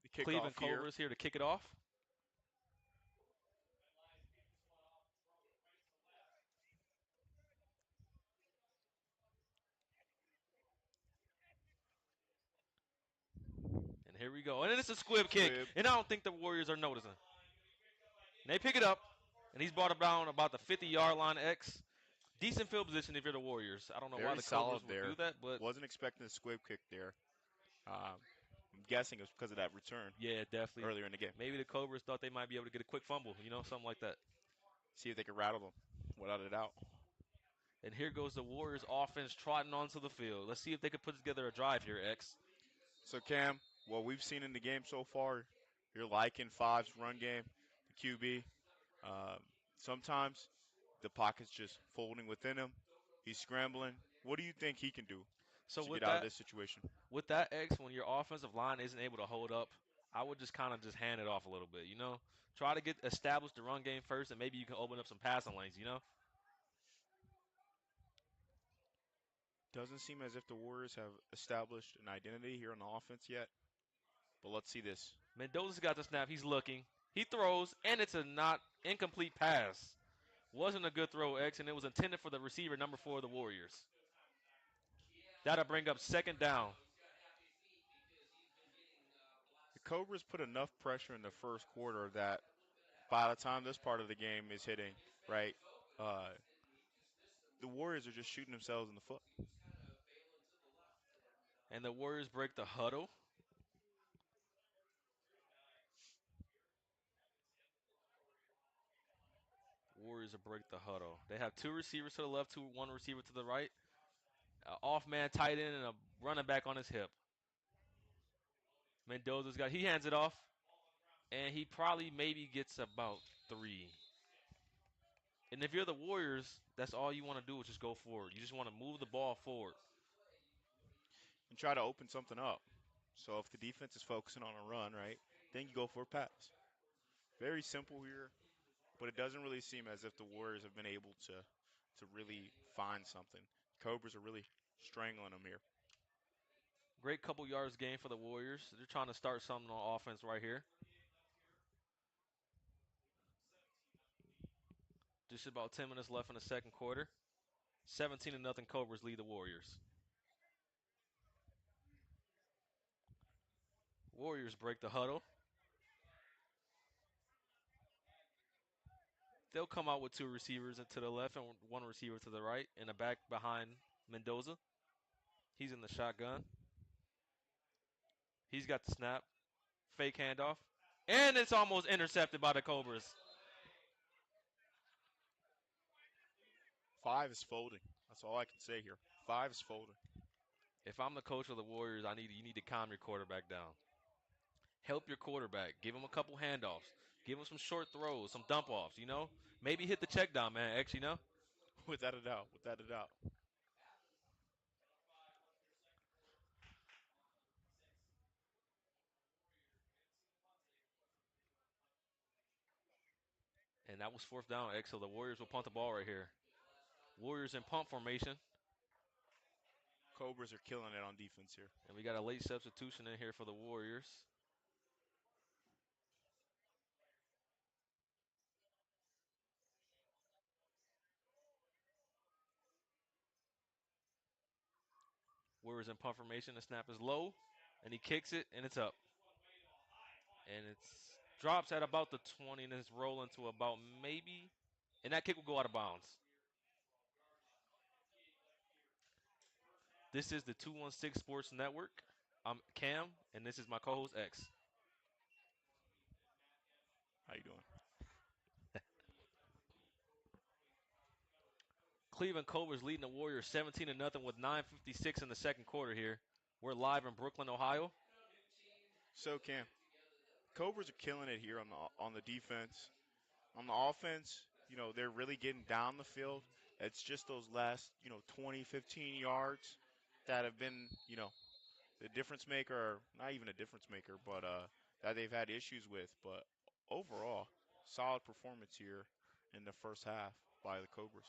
The kickoff Cleveland here. Cobras here to kick it off. And here we go. And it's a squib kick, Squib. and I don't think the Warriors are noticing. And they pick it up, and he's brought it down about the 50-yard line, X. Decent field position if you're the Warriors. I don't know why Very the Cobras solid would do there. that, but Wasn't expecting a squib kick there. I'm guessing it was because of that return yeah, definitely. earlier in the game. Maybe the Cobras thought they might be able to get a quick fumble, something like that. See if they could rattle them without a doubt. And here goes the Warriors offense trotting onto the field. Let's see if they could put together a drive here, X. So, Cam, what we've seen in the game so far, you're liking Five's run game, the QB. Sometimes the pocket's just folding within him. He's scrambling. What do you think he can do So to get out of this situation? with that X, when your offensive line isn't able to hold up, I would just kind of just hand it off a little bit. Try to get established the run game first, and maybe you can open up some passing lanes. Doesn't seem as if the Warriors have established an identity here on the offense yet. But let's see this. Mendoza's got the snap. He's looking. He throws, and it's a not incomplete pass. Wasn't a good throw, X, and it was intended for the receiver, number 4 of the Warriors. That'll bring up second down. The Cobras put enough pressure in the first quarter that by the time this part of the game is hitting, right, uh, the Warriors are just shooting themselves in the foot. And the Warriors break the huddle. Warriors will break the huddle. They have 2 receivers to the left, one receiver to the right. Off man tight end and a running back on his hip. He hands it off, and he probably maybe gets about 3. And if you're the Warriors, that's all you want to do is just go forward. You just want to move the ball forward. And try to open something up. So if the defense is focusing on a run, right, then you go for a pass. Very simple here, but it doesn't really seem as if the Warriors have been able to really find something. Cobras are really strangling them here. Great couple yards gain for the Warriors. They're trying to start something on offense right here. Just about 10 minutes left in the second quarter. 17-0 Cobras lead the Warriors. Warriors break the huddle. They'll come out with 2 receivers to the left and 1 receiver to the right, and a back behind Mendoza. He's in the shotgun. He's got the snap. Fake handoff. And it's almost intercepted by the Cobras. Five is folding. That's all I can say here. Five is folding. If I'm the coach of the Warriors, you need to calm your quarterback down. Help your quarterback. Give him a couple handoffs. Give him some short throws, some dump offs. Maybe hit the check down, man. X. Without a doubt. Without a doubt. And that was fourth down, X. So the Warriors will punt the ball right here. Warriors in punt formation, Cobras are killing it on defense here. and we got a late substitution in here for the Warriors. Warriors in punt formation. The snap is low, and he kicks it, and it's up. And it drops at about the 20, and it's rolling to about maybe, and that kick will go out of bounds. This is the 216 Sports Network. I'm Cam, and this is my co-host X. How you doing? Cleveland Cobras leading the Warriors 17 to nothing with 9:56 in the second quarter here. We're live in Brooklyn, Ohio. So Cam, Cobras are killing it here on the defense. On the offense, they're really getting down the field. It's just those last, 20, 15 yards that have been, the difference maker, or not even a difference maker, but that they've had issues with. But overall, solid performance here in the first half by the Cobras.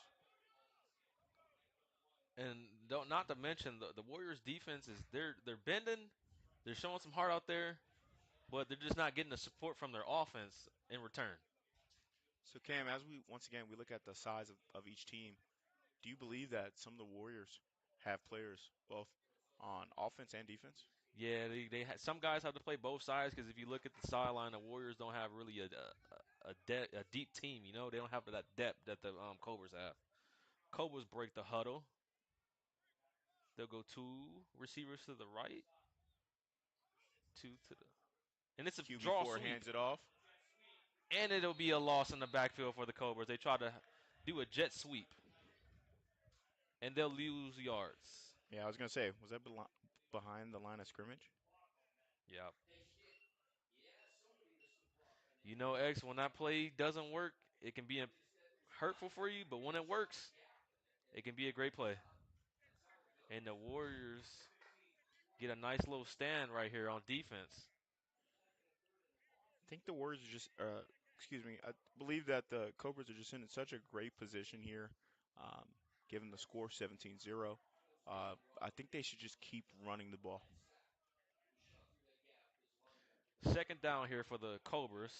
And don't not to mention the Warriors defense is they're bending, they're showing some heart out there, but they're just not getting the support from their offense in return. So Cam, as we look at the size of each team, do you believe that some of the Warriors have players both on offense and defense? Yeah, some guys have to play both sides because if you look at the sideline, the Warriors don't have really a deep team. They don't have that depth that the Cobras have. Cobras break the huddle. They'll go two receivers to the right, two to the, and it's a draw QB4 sweep, hands it off. and it'll be a loss in the backfield for the Cobras. They try to do a jet sweep, and they'll lose yards. Yeah, I was gonna say, was that behind the line of scrimmage? Yeah. X, when that play doesn't work, it can be hurtful for you, but when it works, it can be a great play. And the Warriors get a nice little stand right here on defense. I think the Warriors are just, excuse me, I believe that the Cobras are just in such a great position here, um, given the score 17-0. I think they should just keep running the ball. Second down here for the Cobras.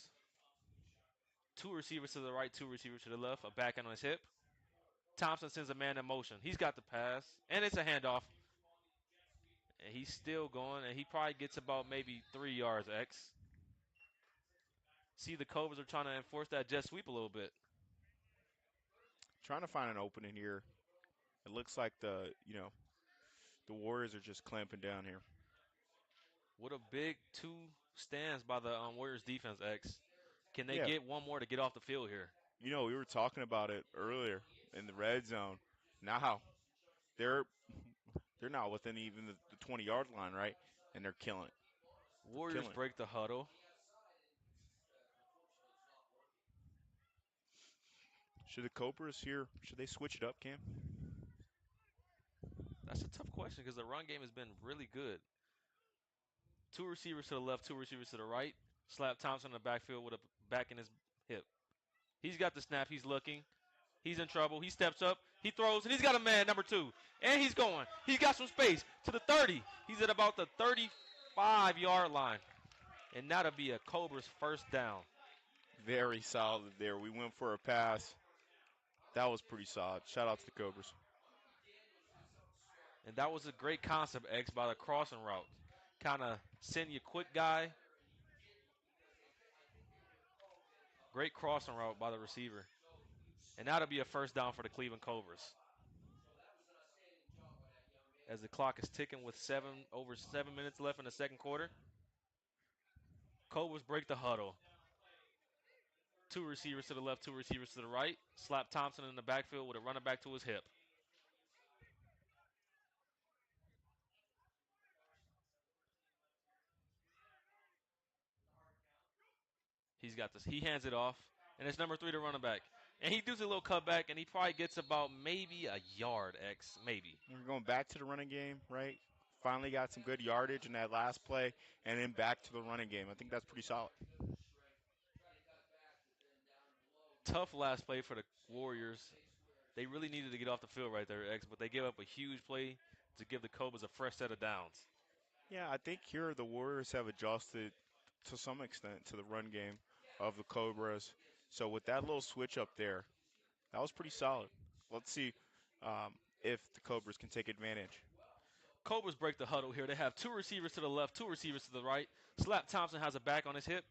Two receivers to the right, two receivers to the left, a back end on his hip. Thompson sends a man in motion. He's got the pass, and it's a handoff. And he's still going, and he probably gets about maybe 3 yards, X. See, the Cobras are trying to enforce that jet sweep a little bit. Trying to find an opening here. It looks like the Warriors are just clamping down here. What a big two stands by the Warriors defense, X. Can they Yeah, get one more to get off the field here? we were talking about it earlier in the red zone. Now they're they're not within even the 20-yard line, right? And they're killing it. They're Warriors killing it. break the huddle. Should the Cobras here, should they switch it up, Cam? That's a tough question because the run game has been really good. Two receivers to the left, two receivers to the right. Slap Thompson in the backfield with a back in his hip. He's got the snap. He's looking. He's in trouble. He steps up. He throws, and he's got a man, number two. And he's going. He's got some space to the 30. He's at about the 35-yard line. And that'll be a Cobra's first down. Very solid there. We went for a pass. That was pretty solid. Shout out to the Cobras. And that was a great concept, X, by the crossing route. Kind of send you quick guy. Great crossing route by the receiver. And that'll be a first down for the Cleveland Cobras. As the clock is ticking with over 7 minutes left in the second quarter. Cobras break the huddle. Two receivers to the left, two receivers to the right. Slap Thompson in the backfield with a running back to his hip. He's got this. He hands it off, and it's number 3 to running back. And he does a little cutback, and he probably gets about maybe a yard, X, maybe. We're going back to the running game, right? Finally got some good yardage in that last play, and then back to the running game. I think that's pretty solid. Tough last play for the Warriors. They really needed to get off the field right there, X, but they gave up a huge play to give the Cobras a fresh set of downs. Yeah, I think here the Warriors have adjusted to some extent to the run game of the Cobras. So with that little switch up there, that was pretty solid. Let's see if the Cobras can take advantage. Cobras break the huddle here. They have 2 receivers to the left, 2 receivers to the right. Slap Thompson has a back on his hip,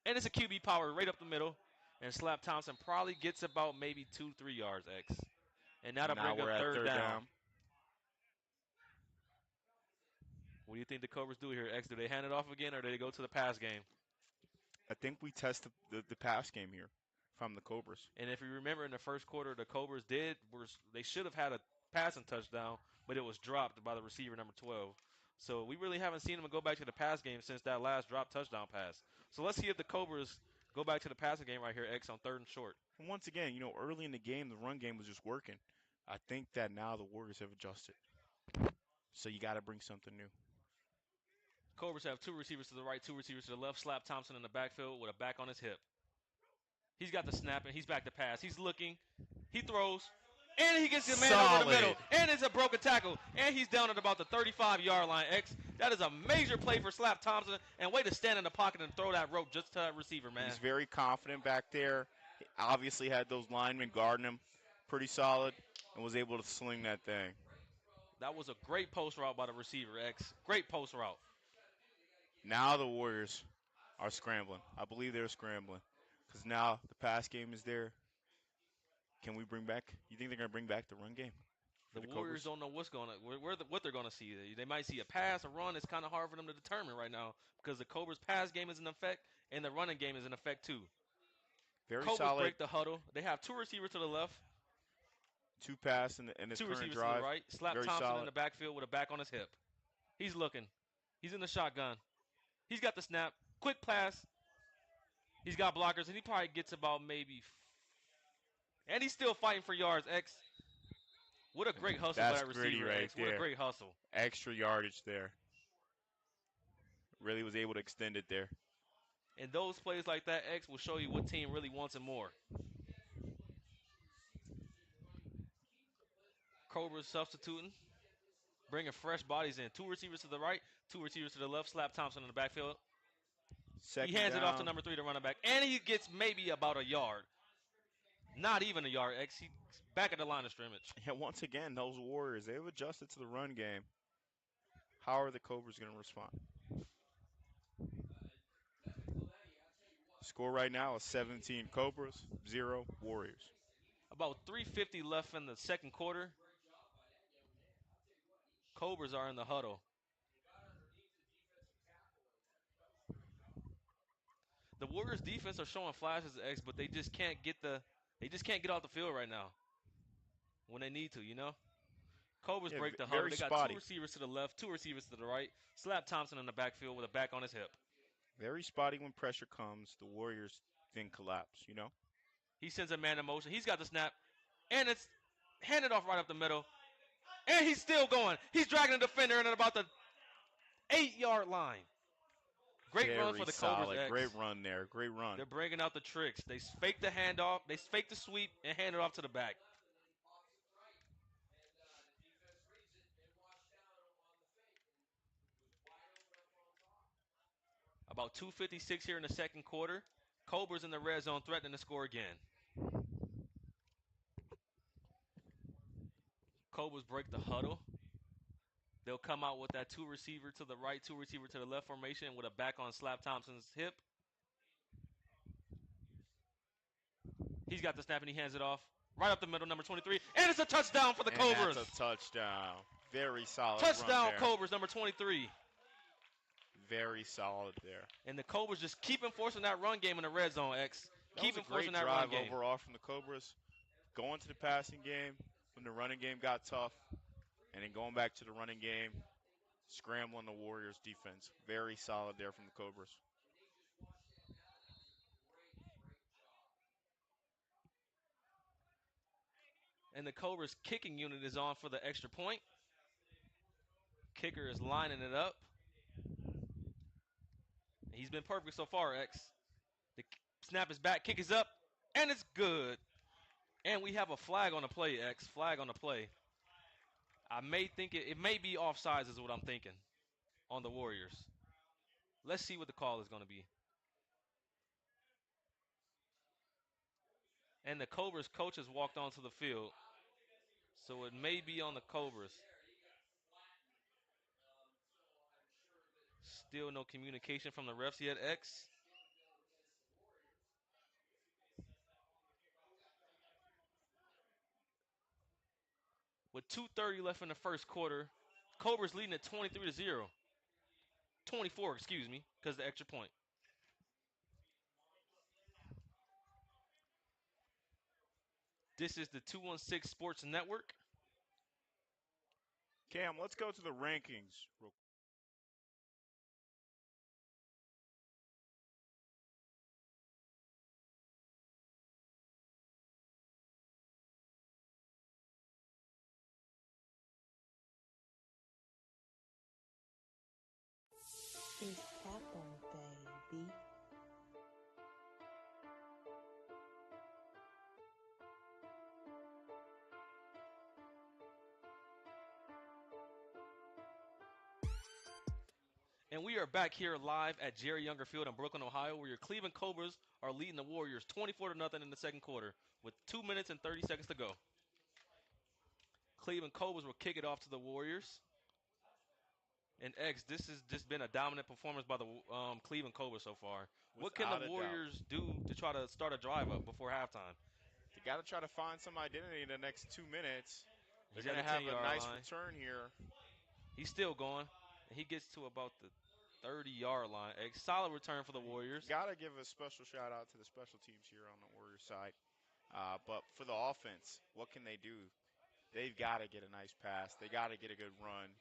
and it's a QB power right up the middle. And Slap Thompson probably gets about maybe 2, 3 yards, X. And And that'll now bring we're up at third third down. down. What do you think the Cobras do here, X? Do they hand it off again, or do they go to the pass game? I think we test the pass game here from the Cobras. And if you remember in the first quarter, the Cobras they should have had a passing touchdown, but it was dropped by the receiver number 12. So we really haven't seen them go back to the pass game since that last drop touchdown pass. So let's see if the Cobras go back to the passing game right here, X, on 3rd and short. And once again, early in the game, the run game was just working. I think that now the Warriors have adjusted. So you got to bring something new. Cobras have 2 receivers to the right, 2 receivers to the left. Slap Thompson in the backfield with a back on his hip. He's got the snap, and he's back to pass. He's looking. He throws. And he gets the man over the middle. Solid. And it's a broken tackle. And he's down at about the 35-yard line, X. That is a major play for Slap Thompson. And way to stand in the pocket and throw that rope just to that receiver, man. He's very confident back there. He obviously had those linemen guarding him pretty solid and was able to sling that thing. That was a great post route by the receiver, X. Great post route. Now the Warriors are scrambling. I believe they're scrambling because now the pass game is there. Can we bring back? You think they're going to bring back the run game for The the Warriors Cobras? don't know what they're going to see. They might see a pass, a run. It's kind of hard for them to determine right now because the Cobras' pass game is in effect and the running game is in effect too. Very Cobras solid. break the huddle. They have 2 receivers to the left, Two pass in this 2 current receivers to the drive. right. Slap Very Thompson in solid. the backfield with a back on his hip. He's looking. He's in the shotgun. He's got the snap. Quick pass. He's got blockers, and he probably gets about maybe. And he's still fighting for yards, X. What a great hustle by That's that gritty receiver, right X. What a there. great hustle. Extra yardage there. Really was able to extend it there. And those plays like that, X, will show you what team really wants it more. Cobras substituting, bringing fresh bodies in. 2 receivers to the right, 2 receivers to the left. Slap Thompson in the backfield. Second He hands it off to down. number 3 to running back. And he gets maybe about a yard. Not even a yard, X. He's back at the line of scrimmage. Yeah, once again, those Warriors, they've adjusted to the run game. How are the Cobras going to respond? Score right now is 17 Cobras, 0 Warriors. About 3:50 left in the second quarter. Cobras are in the huddle. The Warriors defense are showing flashes, X, but they just can't get off the field right now when they need to. Cobras Yeah, break the huddle. very They got 2 spotty. receivers to the left, 2 receivers to the right. Slap Thompson in the backfield with a back on his hip. Very spotty when pressure comes. The Warriors then collapse. He sends a man in motion. He's got the snap, and it's handed off right up the middle. And he's still going. He's dragging the defender in at about the 8-yard line. Great run Very for the solid. Cobras, X. Great run there. Great run. They're bringing out the tricks. They fake the handoff. They fake the sweep and hand it off to the back. About 2:56 here in the second quarter. Cobras in the red zone threatening to score again. Cobras break the huddle. They'll come out with that 2 receiver to the right, 2 receiver to the left formation with a back on Slap Thompson's hip. He's got the snap and he hands it off. Right up the middle, number 23. And it's a touchdown for the And Cobras. that's a touchdown. Very solid Touchdown, run there. Cobras, number 23. Very solid there. And the Cobras just keep enforcing that run game in the red zone, X. That Keep was a enforcing great that run drive game. overall from the Cobras. Going to the passing game when the running game got tough, and then going back to the running game, scrambling the Warriors defense. Very solid there from the Cobras. And the Cobras kicking unit is on for the extra point. Kicker is lining it up. He's been perfect so far, X. The snap is back, kick is up, and it's good. And we have a flag on the play, X. Flag on the play. I may think it may be offsides is what I'm thinking on the Warriors. Let's see what the call is going to be. And the Cobras coach has walked onto the field. So it may be on the Cobras. Still no communication from the refs yet, X. With 2:30 left in the first quarter, Cobras leading at 23-0. 24, excuse me, because of the extra point. This is the 216 Sports Network. Cam, let's go to the rankings. It's happen, baby. And we are back here live at Jerry Younger Field in Brooklyn, Ohio, where your Cleveland Cobras are leading the Warriors 24-0 in the second quarter with 2 minutes and 30 seconds to go. Cleveland Cobras will kick it off to the Warriors. And X, this has just been a dominant performance by the Cleveland Cobras so far. What can the Without a doubt. Warriors do to try to start a drive up before halftime? They got to try to find some identity in the next 2 minutes. They're He's going at to the have a 10-yard nice line. return here. He's still going. And he gets to about the 30-yard line. A solid return for the Warriors. Got to give a special shout out to the special teams here on the Warriors side. But for the offense, what can they do? They've got to get a nice pass. They got to get a good run.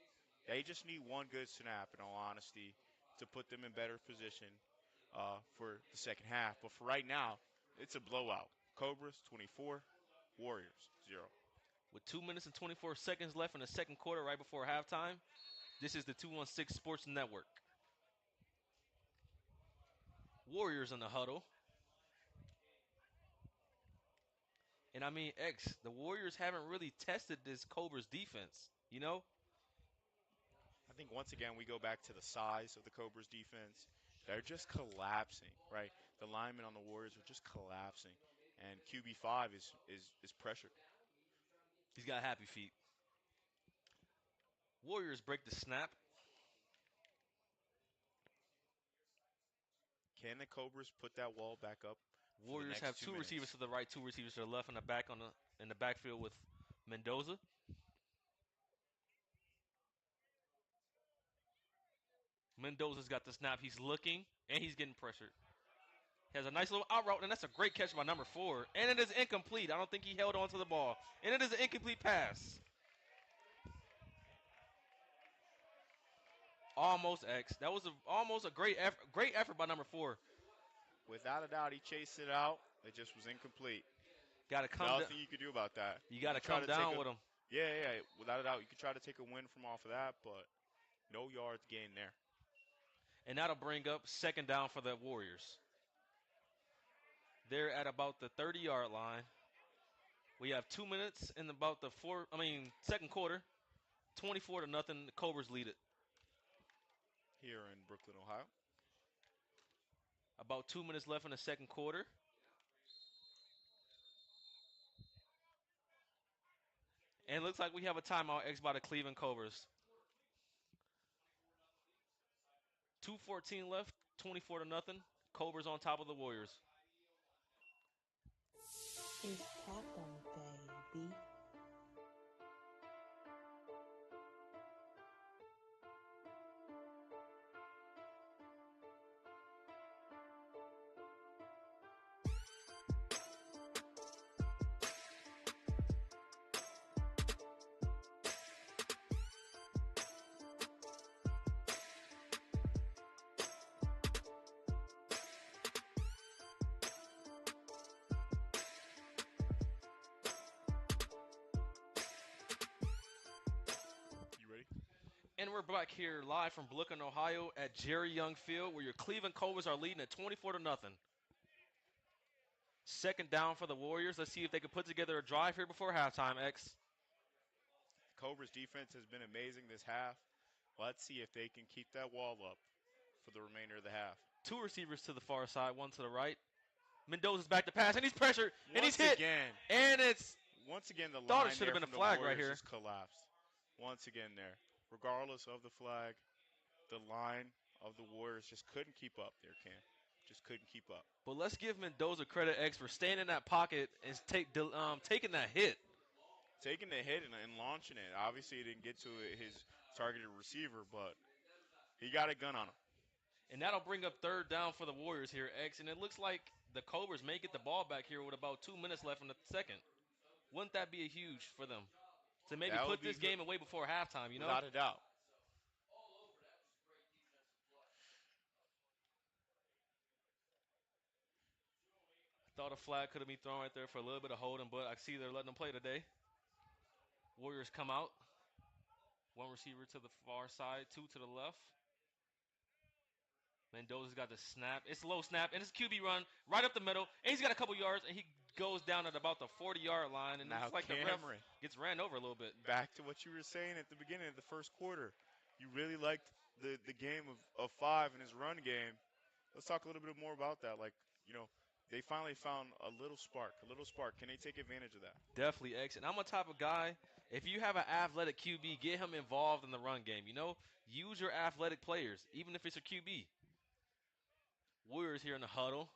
They just need one good snap, in all honesty, to put them in better position for the second half. But for right now, it's a blowout. Cobras 24, Warriors 0. With 2 minutes and 24 seconds left in the second quarter right before halftime, this is the 216 Sports Network. Warriors in the huddle. And I mean, X, the Warriors haven't really tested this Cobras defense, you know? I think once again we go back to the size of the Cobras defense. They're just collapsing, right? The linemen on the Warriors are just collapsing, and QB5 is pressured. He's got happy feet. Warriors break the snap. Can the Cobras put that wall back up for the Warriors have next two two receivers minutes? to the right, two receivers to the left, and the back in the backfield with Mendoza. Mendoza's got the snap. He's looking and he's getting pressured. He has a nice little out route, and that's a great catch by number 4. And it is incomplete. I don't think he held on to the ball. And it is an incomplete pass. Almost X. That was almost a great effort by number 4. Without a doubt, he chased it out. It just was incomplete. Got to come down. Nothing you could do about that. You got to could try come to take down a with him. yeah. Without a doubt, you could try to take a win from off of that, but no yards gained there. And that'll bring up second down for the Warriors. They're at about the 30-yard line. We have 2 minutes in about the second quarter. 24-0. The Cobras lead it. Here in Brooklyn, Ohio. About 2 minutes left in the second quarter. And it looks like we have a timeout X by the Cleveland Cobras. 2:14 left, 24-0. Cobras on top of the Warriors. It's happen, baby. And we're back here live from Brooklyn, Ohio at Jerry Young Field where your Cleveland Cobras are leading at 24 to nothing. Second down for the Warriors. Let's see if they can put together a drive here before halftime, X. Cobras defense has been amazing this half. Let's see if they can keep that wall up for the remainder of the half. Two receivers to the far side, one to the right. Mendoza's back to pass, and he's pressured, and he's Once hit. again, And it's the thought it line should have there been a from the flag right Warriors here. just collapsed. Once again there. Regardless of the flag, the line of the Warriors just couldn't keep up there, Cam. Just couldn't keep up. But let's give Mendoza credit, X, for staying in that pocket and taking that hit. Taking the hit and launching it. Obviously, he didn't get to his targeted receiver, but he got a gun on him. And that'll bring up third down for the Warriors here, X. And it looks like the Cobras may get the ball back here with about 2 minutes left in the second. Wouldn't that be a huge for them? To maybe That would put be this good, game away before halftime, you know? without a doubt. Thought a flag could have been thrown right there for a little bit of holding, but I see they're letting them play today. Warriors come out. One receiver to the far side, two to the left. Mendoza's got the snap. It's a low snap, and it's a QB run right up the middle. And he's got a couple yards, and he goes down at about the 40-yard line. And Now, it's like the ref Cameron, gets ran over a little bit. back to what you were saying at the beginning of the first quarter. You really liked the game of five in his run game. Let's talk a little bit more about that. Like, they finally found a little spark. Can they take advantage of that? Definitely, X. And I'm a type of guy, if you have an athletic QB, get him involved in the run game. Use your athletic players, even if it's a QB. Warriors here in the huddle.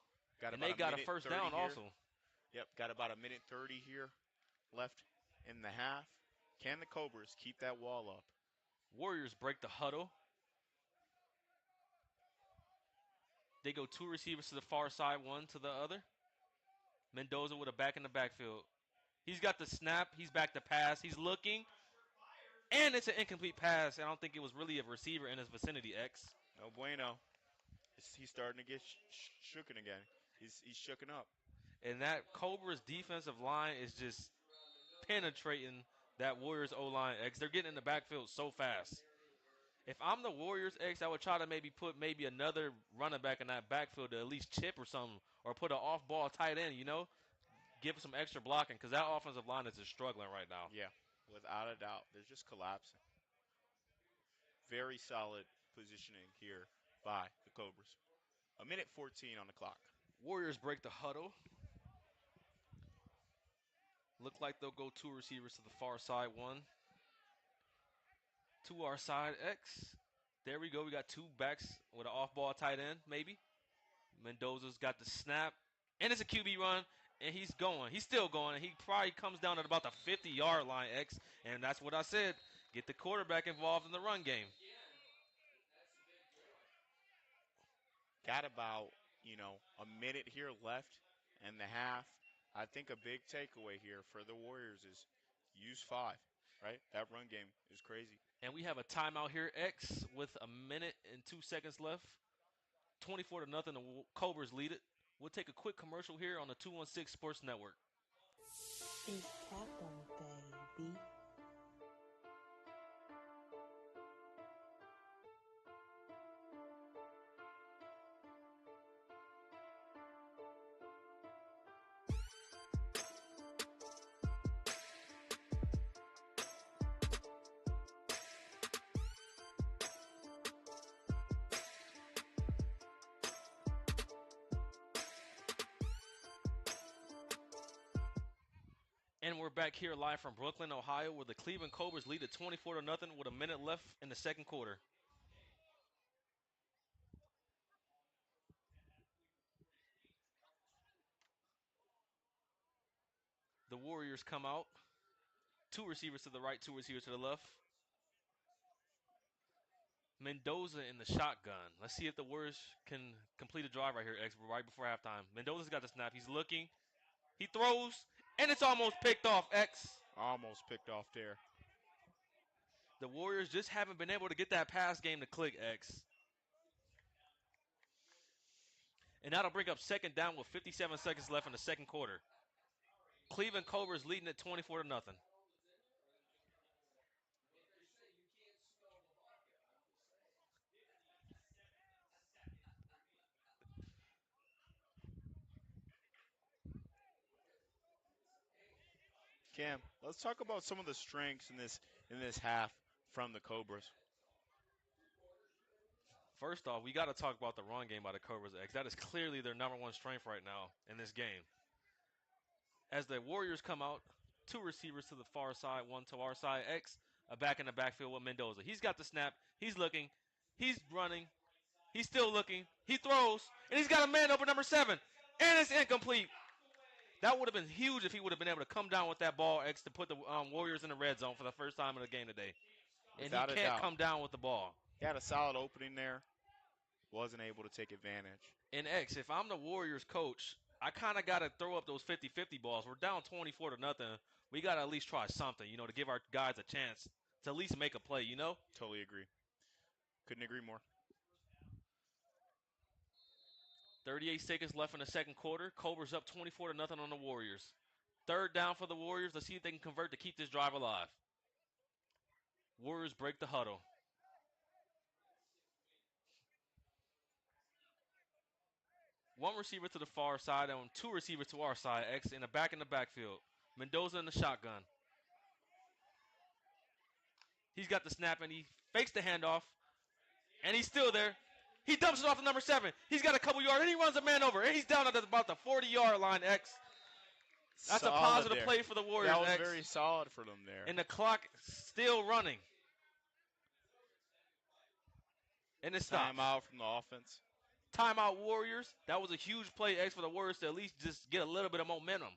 Got And about they a got a minute first 30 down here. also. Yep, got about a minute 30 here left in the half. Can the Cobras keep that wall up? Warriors break the huddle. They go two receivers to the far side, one to the other. Mendoza with a back in the backfield. He's got the snap. He's back to pass. He's looking. And it's an incomplete pass. I don't think it was really a receiver in his vicinity, X. No bueno. He's starting to get shooken again. He's shooken up. And that Cobra's defensive line is just penetrating that Warriors O-line, X. They're getting in the backfield so fast. If I'm the Warriors, X, I would try to put another running back in that backfield to at least chip or something, or put an off-ball tight end, give some extra blocking, because that offensive line is just struggling right now. Yeah, without a doubt. They're just collapsing. Very solid positioning here by the Cobras. A minute 14 on the clock. Warriors break the huddle. Look like they'll go two receivers to the far side, one to our side, X. There we go. We got two backs with an off-ball tight end, maybe. Mendoza's got the snap, and it's a QB run, and he's going. He's still going, and he probably comes down at about the 50-yard line, X, and that's what I said. Get the quarterback involved in the run game. Got about, a minute here left in the half. I think a big takeaway here for the Warriors is use five, right? That run game is crazy. And we have a timeout here, X, with a minute and 2 seconds left. 24 to nothing, the Cobras lead it. We'll take a quick commercial here on the 216 Sports Network. It's Taco, baby. And we're back here live from Brooklyn, Ohio, where the Cleveland Cobras lead at 24 to nothing with a minute left in the second quarter. The Warriors come out. Two receivers to the right, two receivers to the left. Mendoza in the shotgun. Let's see if the Warriors can complete a drive right here, X, right before halftime. Mendoza's got the snap. He's looking. He throws, and it's almost picked off, X. Almost picked off there. The Warriors just haven't been able to get that pass game to click, X. And that'll bring up second down with 57 seconds left in the second quarter. Cleveland Cobras leading at 24 to nothing. Cam, let's talk about some of the strengths in this half from the Cobras. First off, we got to talk about the run game by the Cobras X. That is clearly their number one strength right now in this game. As the Warriors come out, two receivers to the far side, one to our side. X, a back in the backfield with Mendoza. He's got the snap. He's looking. He's running. He's still looking. He throws. And he's got a man open number 7. And it's incomplete. That would have been huge if he would have been able to come down with that ball, X, to put the Warriors in the red zone for the first time in the game today. And he Without a can't doubt. come down with the ball. He had a solid opening there, wasn't able to take advantage. And X, if I'm the Warriors coach, I kind of got to throw up those 50-50 balls. We're down 24 to nothing. We got to at least try something, to give our guys a chance to at least make a play. Totally agree. Couldn't agree more. 38 seconds left in the second quarter. Cobras up 24 to nothing on the Warriors. Third down for the Warriors. Let's see if they can convert to keep this drive alive. Warriors break the huddle. One receiver to the far side and two receivers to our side. X in the backfield. Mendoza in the shotgun. He's got the snap and he fakes the handoff. And he's still there. He dumps it off to number 7. He's got a couple yards and he runs a man over. And he's down at about the 40-yard line, X. That's a Solid positive there. play for the Warriors, That was X. very solid for them there. And the clock still running. And it stops. Timeout from the offense. Timeout Warriors. That was a huge play, X, for the Warriors to at least just get a little bit of momentum.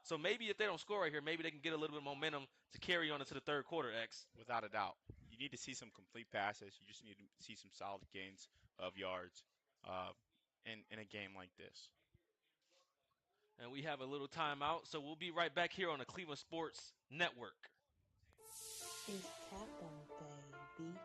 So maybe if they don't score right here, maybe they can get a little bit of momentum to carry on into the third quarter, X. Without a doubt. You need to see some complete passes. You just need to see some solid gains of yards in a game like this. And we have a little timeout, so we'll be right back here on the Cleveland Sports Network. It's Taco, baby.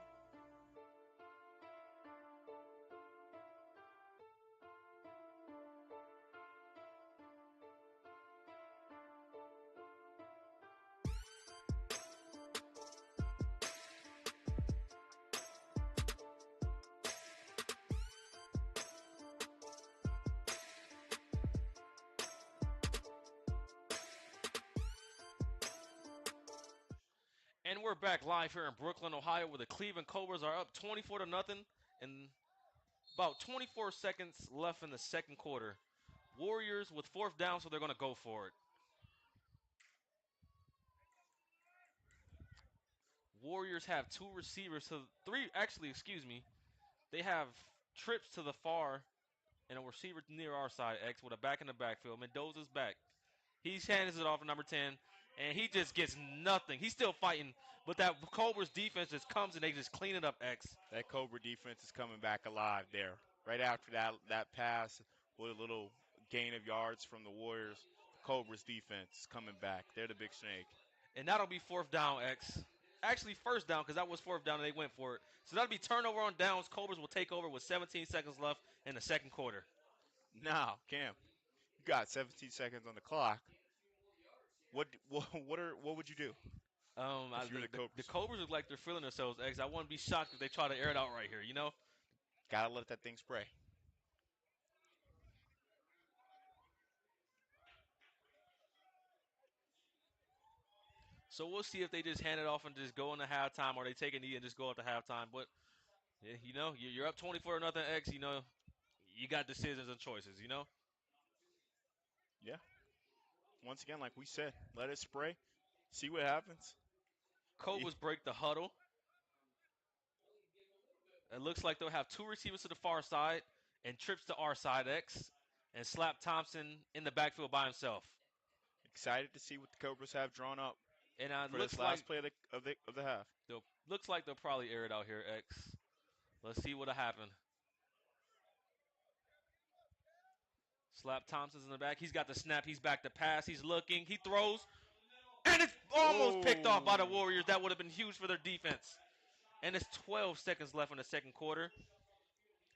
And we're back live here in Brooklyn, Ohio, where the Cleveland Cobras are up 24 to nothing, and about 24 seconds left in the second quarter. Warriors with fourth down, so they're going to go for it. Warriors have two receivers to three. Actually, excuse me. They have trips to the far and a receiver near our side, X, with a back in the backfield. Mendoza's back. He hands it off to number 10, and he just gets nothing. He's still fighting, but that Cobras defense just comes and they just clean it up, X. That Cobra defense is coming back alive there. Right after that pass with a little gain of yards from the Warriors, the Cobras defense is coming back. They're the big snake. And that'll be fourth down, X. Actually, first down, because that was fourth down, and they went for it. So that'll be turnover on downs. Cobras will take over with 17 seconds left in the second quarter. Now, Cam, you got 17 seconds on the clock. What would you do if you're the The Cobras? Cobras look like they're feeling themselves, X. I wouldn't be shocked if they try to air it out right here. Gotta let that thing spray. So we'll see if they just hand it off and just go into halftime, or they take a knee and just go out to halftime. But you're up 24 nothing, X. You got decisions and choices. Yeah. Once again, like we said, let it spray. See what happens. Cobras break the huddle. It looks like they'll have two receivers to the far side and trips to our side, X, and slap Thompson in the backfield by himself. Excited to see what the Cobras have drawn up And for this last play of the half. looks like they'll probably air it out here, X. Let's see what'll happen. Slap Thompson's in the back. He's got the snap. He's back to pass. He's looking. He throws. And it's almost picked off by the Warriors. That would have been huge for their defense. And it's 12 seconds left in the second quarter.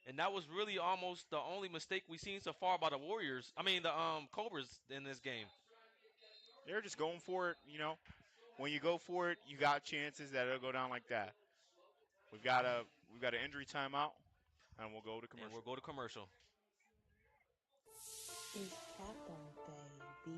And that was really almost the only mistake we've seen so far by the Warriors. I mean, the Cobras in this game. They're just going for it. When you go for it, you got chances that it'll go down like that. We've got an injury timeout, and we'll go to commercial. And we'll go to commercial. It's Taco, baby.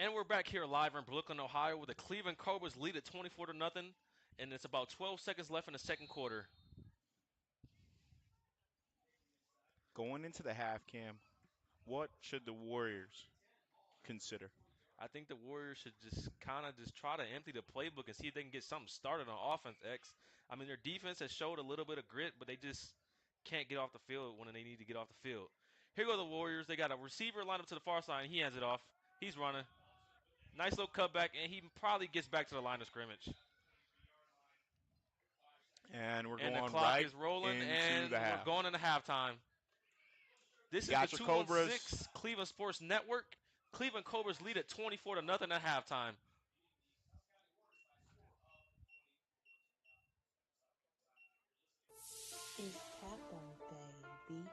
And we're back here live in Brooklyn, Ohio, where the Cleveland Cobras lead at 24 to nothing, and it's about 12 seconds left in the second quarter. Going into the half, Cam, what should the Warriors consider? I think the Warriors should just kind of just try to empty the playbook and see if they can get something started on offense. I mean, their defense has showed a little bit of grit, but they just can't get off the field when they need to get off the field. Here go the Warriors. They got a receiver lined up to the far side, and he hands it off. He's running. Nice little cutback, and he probably gets back to the line of scrimmage. And we're And the going clock right is rolling, into the and we're half. going into halftime. This You is the got your Cobras. 216 Cleveland Sports Network. Cleveland Cobras lead at 24 to nothing at halftime. It's taco, baby.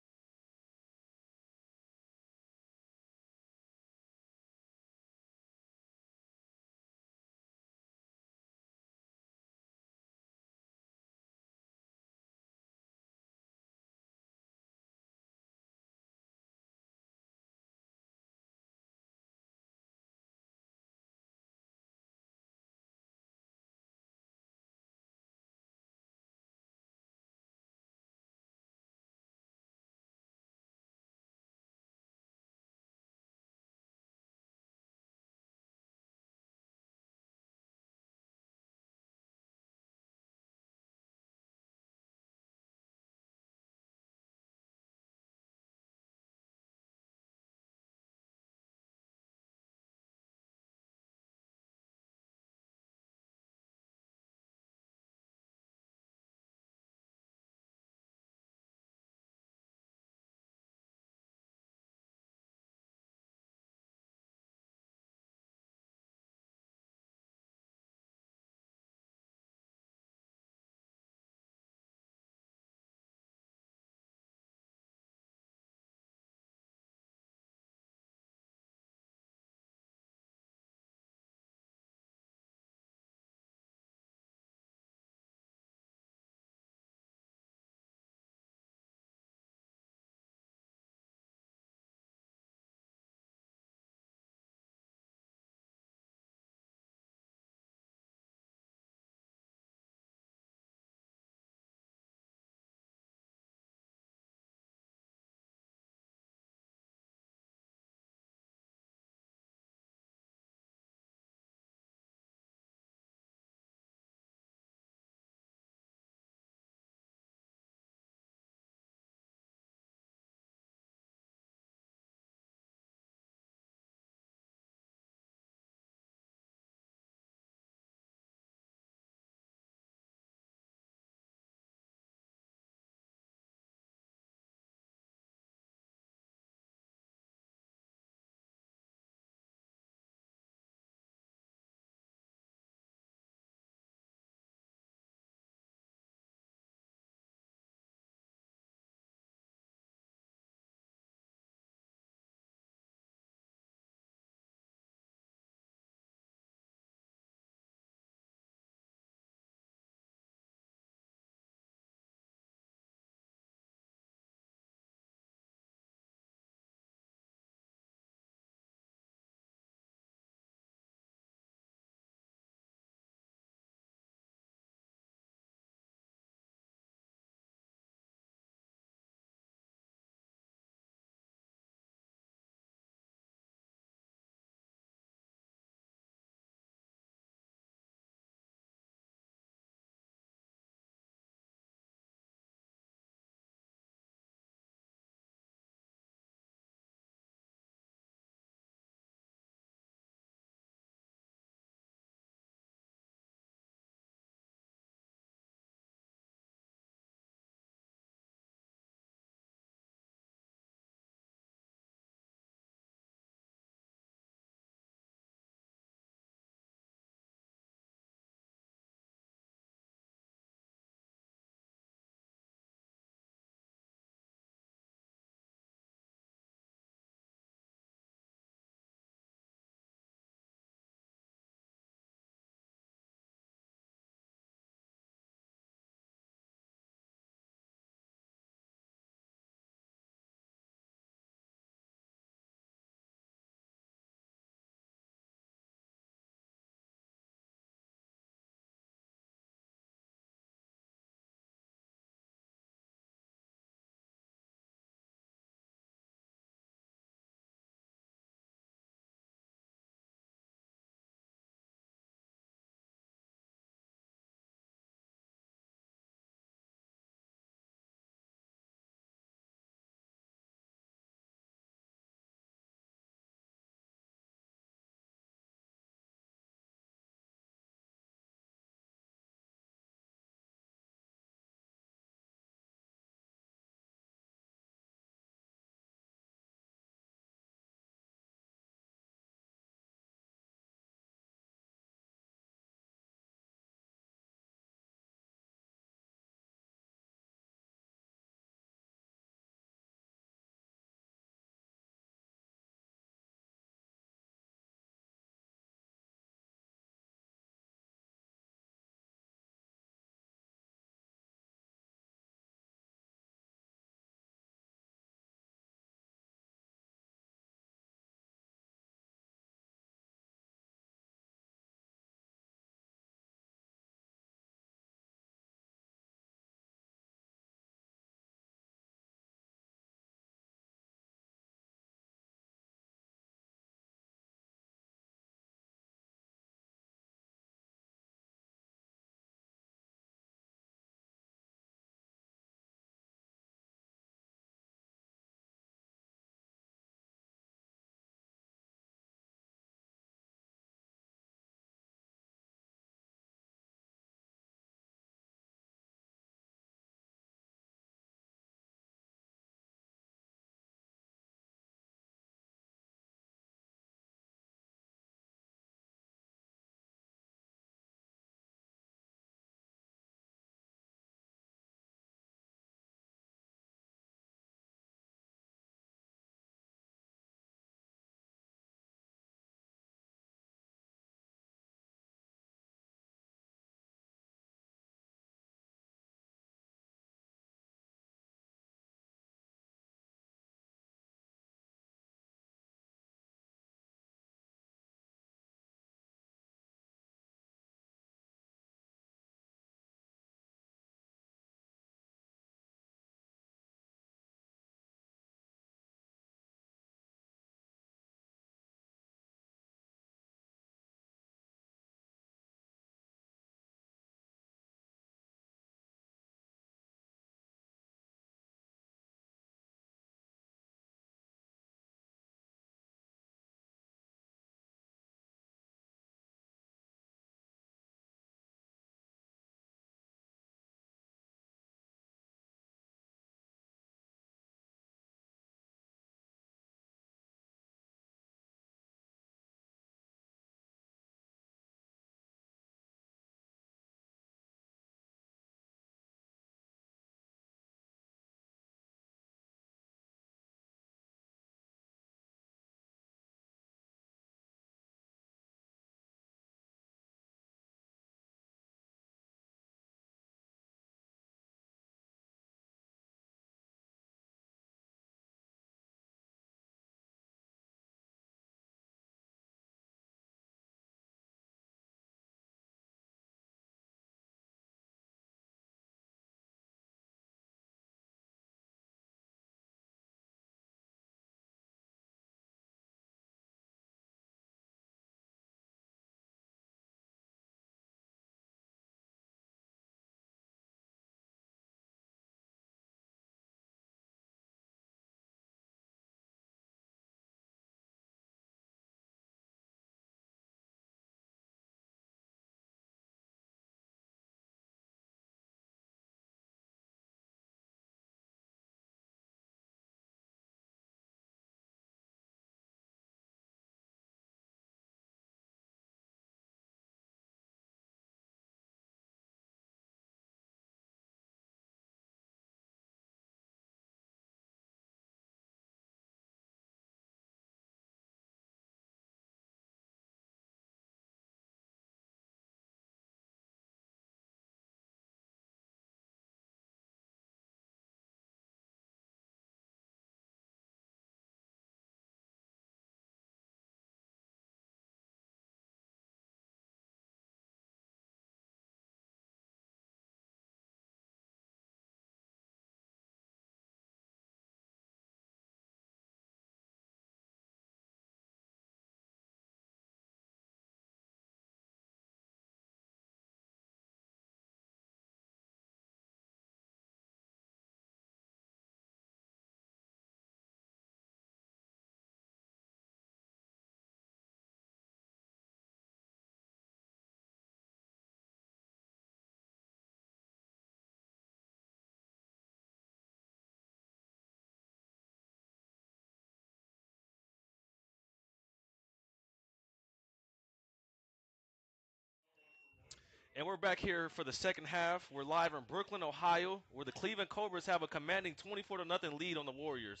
And we're back here for the second half. We're live in Brooklyn, Ohio, where the Cleveland Cobras have a commanding 24 to nothing lead on the Warriors.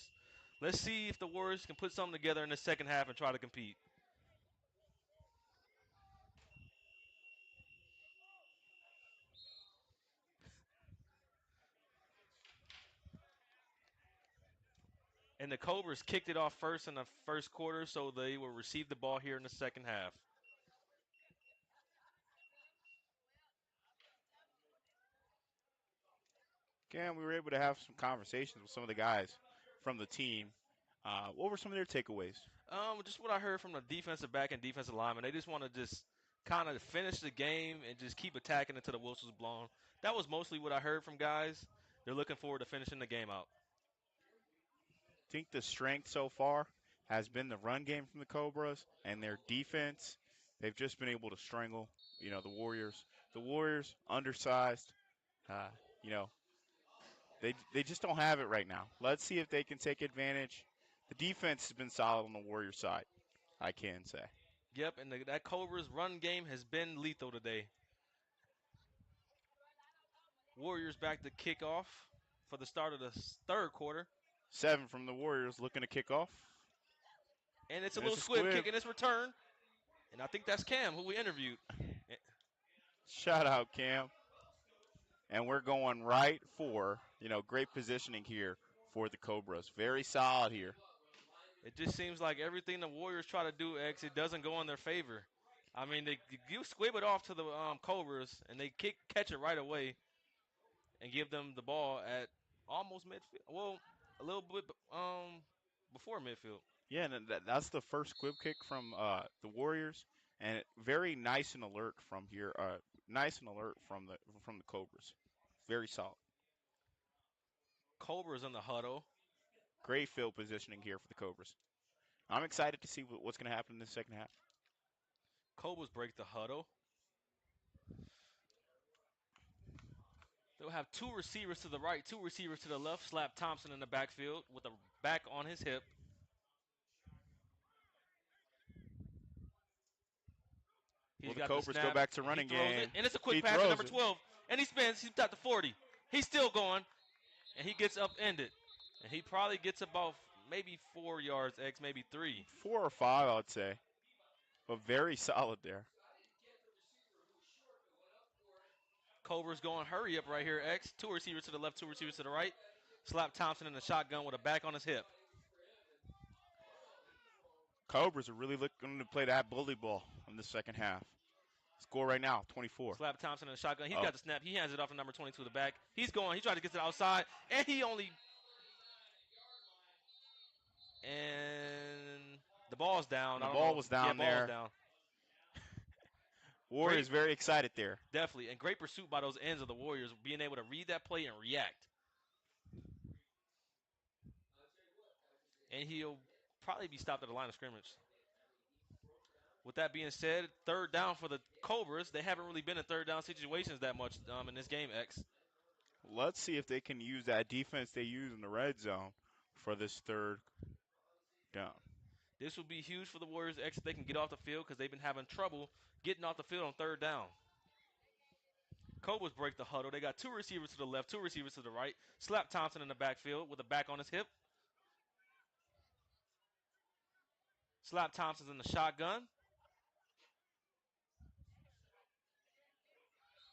Let's see if the Warriors can put something together in the second half and try to compete. And the Cobras kicked it off first in the first quarter, so they will receive the ball here in the second half. Cam, we were able to have some conversations with some of the guys from the team. What were some of their takeaways? Just what I heard from the defensive back and defensive lineman. They just want to just kind of finish the game and just keep attacking until the whistle's blown. That was mostly what I heard from guys. They're looking forward to finishing the game out. I think the strength so far has been the run game from the Cobras and their defense. They've just been able to strangle, the Warriors. The Warriors undersized. Uh, you know, they just don't have it right now. Let's see if they can take advantage. The defense has been solid on the Warriors side, I can say. Yep, and that Cobras run game has been lethal today. Warriors back to kick off for the start of the third quarter. 7 from the Warriors looking to kick off. And it's a And little it's a squib squib. kicking its return. And I think that's Cam, who we interviewed. Shout out, Cam. And we're going right for, great positioning here for the Cobras. Very solid here. It just seems like everything the Warriors try to do, X, it doesn't go in their favor. I mean, you squib it off to the Cobras, and they catch it right away and give them the ball at almost midfield. Well, a little bit before midfield. Yeah, and that's the first squib kick from the Warriors, and very nice and alert from here. Nice and alert from the Cobras. Very solid. Cobras in the huddle. Great field positioning here for the Cobras. I'm excited to see what's going to happen in the second half. Cobras break the huddle. They'll have two receivers to the right, two receivers to the left. Slap Thompson in the backfield with a back on his hip. Will He's the got the Cobras go snap. back to He running throws it, game? and it's a quick He pass to number throws it. 12. And he spins. He's got the 40. He's still going, and he gets upended. And he probably gets about maybe 4 yards, X, maybe 3. 4 or 5, I would say, but very solid there. Cobras going hurry up right here, X. Two receivers to the left, two receivers to the right. Slap Thompson in the shotgun with a back on his hip. Cobras are really looking to play that bully ball in the second half. Score right now, 24. Slap Thompson in the shotgun. He's Oh, got the snap. He hands it off to number 22 to the back. He's going. He tried to get to the outside, and he only. And the ball's down. and the I don't ball know. was Yeah, down ball's there. down. Warriors Great, very excited there. definitely. And great pursuit by those ends of the Warriors, being able to read that play and react. And he'll probably be stopped at the line of scrimmage. With that being said, third down for the Cobras. They haven't really been in third down situations that much in this game, X. Let's see if they can use that defense they use in the red zone for this third down. This would be huge for the Warriors, X, if they can get off the field because they've been having trouble getting off the field on third down. Cobras break the huddle. They got two receivers to the left, two receivers to the right. Slap Thompson in the backfield with a back on his hip. Slap Thompson's in the shotgun.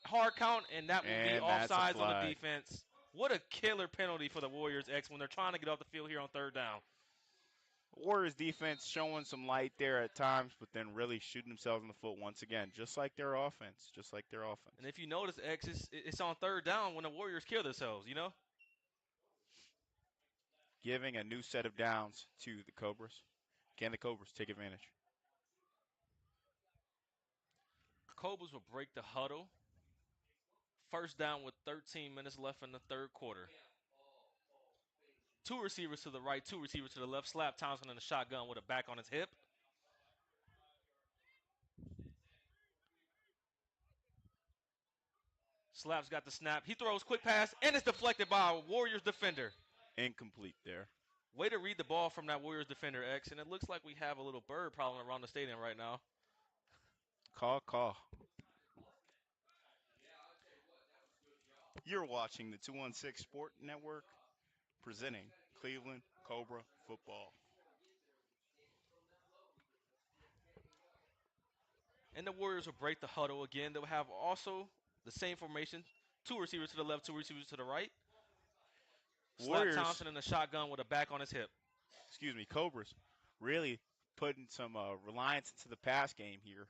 Hard count, and that will be And that's a offsides on the flag. defense. What a killer penalty for the Warriors, X, when they're trying to get off the field here on third down. Warriors defense showing some light there at times, but then really shooting themselves in the foot once again, just like their offense. Just like their offense. And if you notice, X, it's on third down when the Warriors kill themselves, you know? Giving a new set of downs to the Cobras. Can the Cobras take advantage? Cobras will break the huddle. First down with 13 minutes left in the third quarter. Two receivers to the right, two receivers to the left. Slap Thompson in the shotgun with a back on his hip. Slap's got the snap. He throws quick pass, and it's deflected by a Warriors defender. Incomplete there. Way to read the ball from that Warriors defender, X. And it looks like we have a little bird problem around the stadium right now. Call. You're watching the 216 Sport Network presenting Cleveland Cobra football. And the Warriors will break the huddle again. They'll have also the same formation. Two receivers to the left, two receivers to the right. Slap Warriors, Thompson in the shotgun with a back on his hip. Cobras, really putting some reliance into the pass game here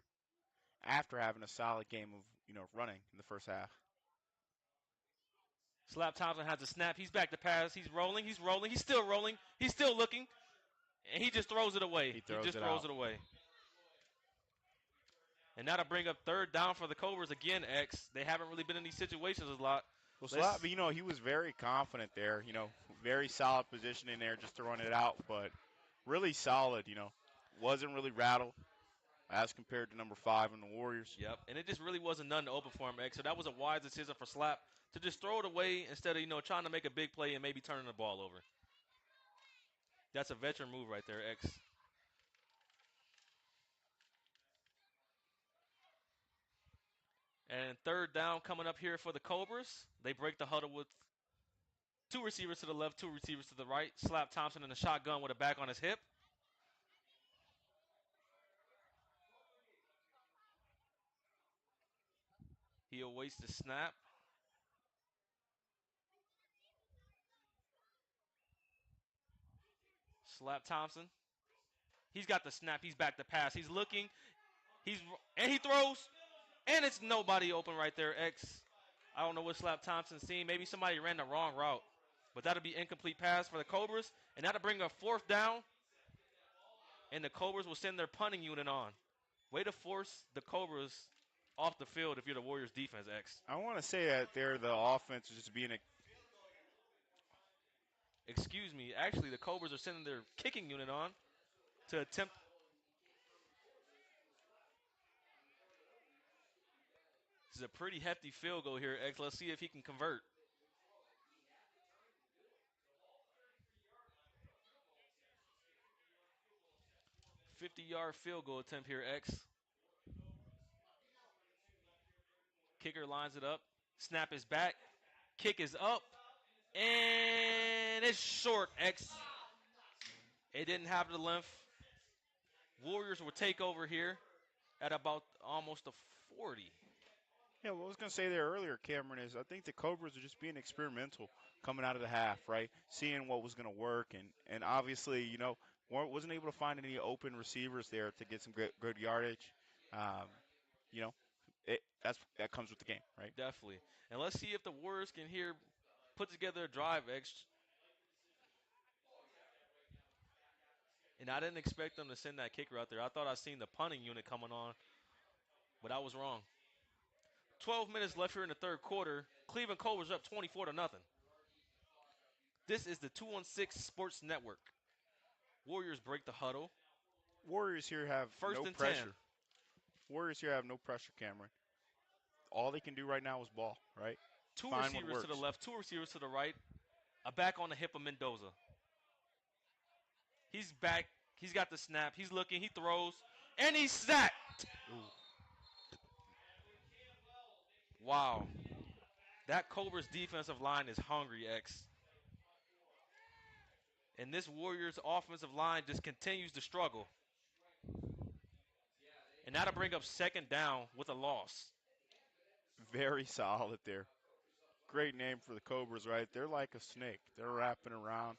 after having a solid game of running in the first half. Slap Thompson has a snap. He's back to pass. He's rolling. He's rolling. He's still rolling. He's still looking. And he just throws it away. He He throws just it throws out. it away. And now to bring up third down for the Cobras again, X. They haven't really been in these situations a lot. Well, Let's Slap, he was very confident there. Very solid positioning there, just throwing it out, but really solid. Wasn't really rattled as compared to number 5 in the Warriors. Yep, and it just really wasn't nothing open for him, X. So that was a wise decision for Slap to just throw it away instead of trying to make a big play and maybe turning the ball over. That's a veteran move right there, X. And third down coming up here for the Cobras. They break the huddle with two receivers to the left, two receivers to the right. Slap Thompson in the shotgun with a back on his hip. He awaits the snap. Slap Thompson. He's got the snap. He's back to pass. He's looking. And he throws. And it's nobody open right there, X. I don't know what Slap Thompson's seen. Maybe somebody ran the wrong route. But that'll be incomplete pass for the Cobras. And that'll bring a fourth down. And the Cobras will send their punting unit on. Way to force the Cobras off the field if you're the Warriors defense, X. I want to say that there the offense is just being Excuse me. Actually, the Cobras are sending their kicking unit on to attempt. This is a pretty hefty field goal here, X. Let's see if he can convert. 50-yard field goal attempt here, X. Kicker lines it up. Snap is back. Kick is up. And it's short, X. It didn't have the length. Warriors will take over here at about almost a 40. Yeah, what I was going to say there earlier, Cameron, is I think the Cobras are just being experimental coming out of the half, right? Seeing what was going to work, and obviously, wasn't able to find any open receivers there to get some good yardage. Um, you know, that comes with the game, right? Definitely. And let's see if the Warriors can here put together a drive, X. And I didn't expect them to send that kicker out there. I thought I seen the punting unit coming on, but I was wrong. 12 minutes left here in the third quarter. Cleveland Cobras up 24 to nothing. This is the 216 Sports Network. Warriors break the huddle. Warriors here have First no and 10. pressure. Warriors here have no pressure, Cameron. All they can do right now is ball, right? Two Find what receivers to the works. left, two receivers to the right. A back on the hip of Mendoza. He's back. He's got the snap. He's looking. He throws. And he's sacked. Ooh. Wow. That Cobras defensive line is hungry, X. And this Warriors offensive line just continues to struggle. And that'll bring up second down with a loss. Very solid there. Great name for the Cobras, right? They're like a snake. They're wrapping around,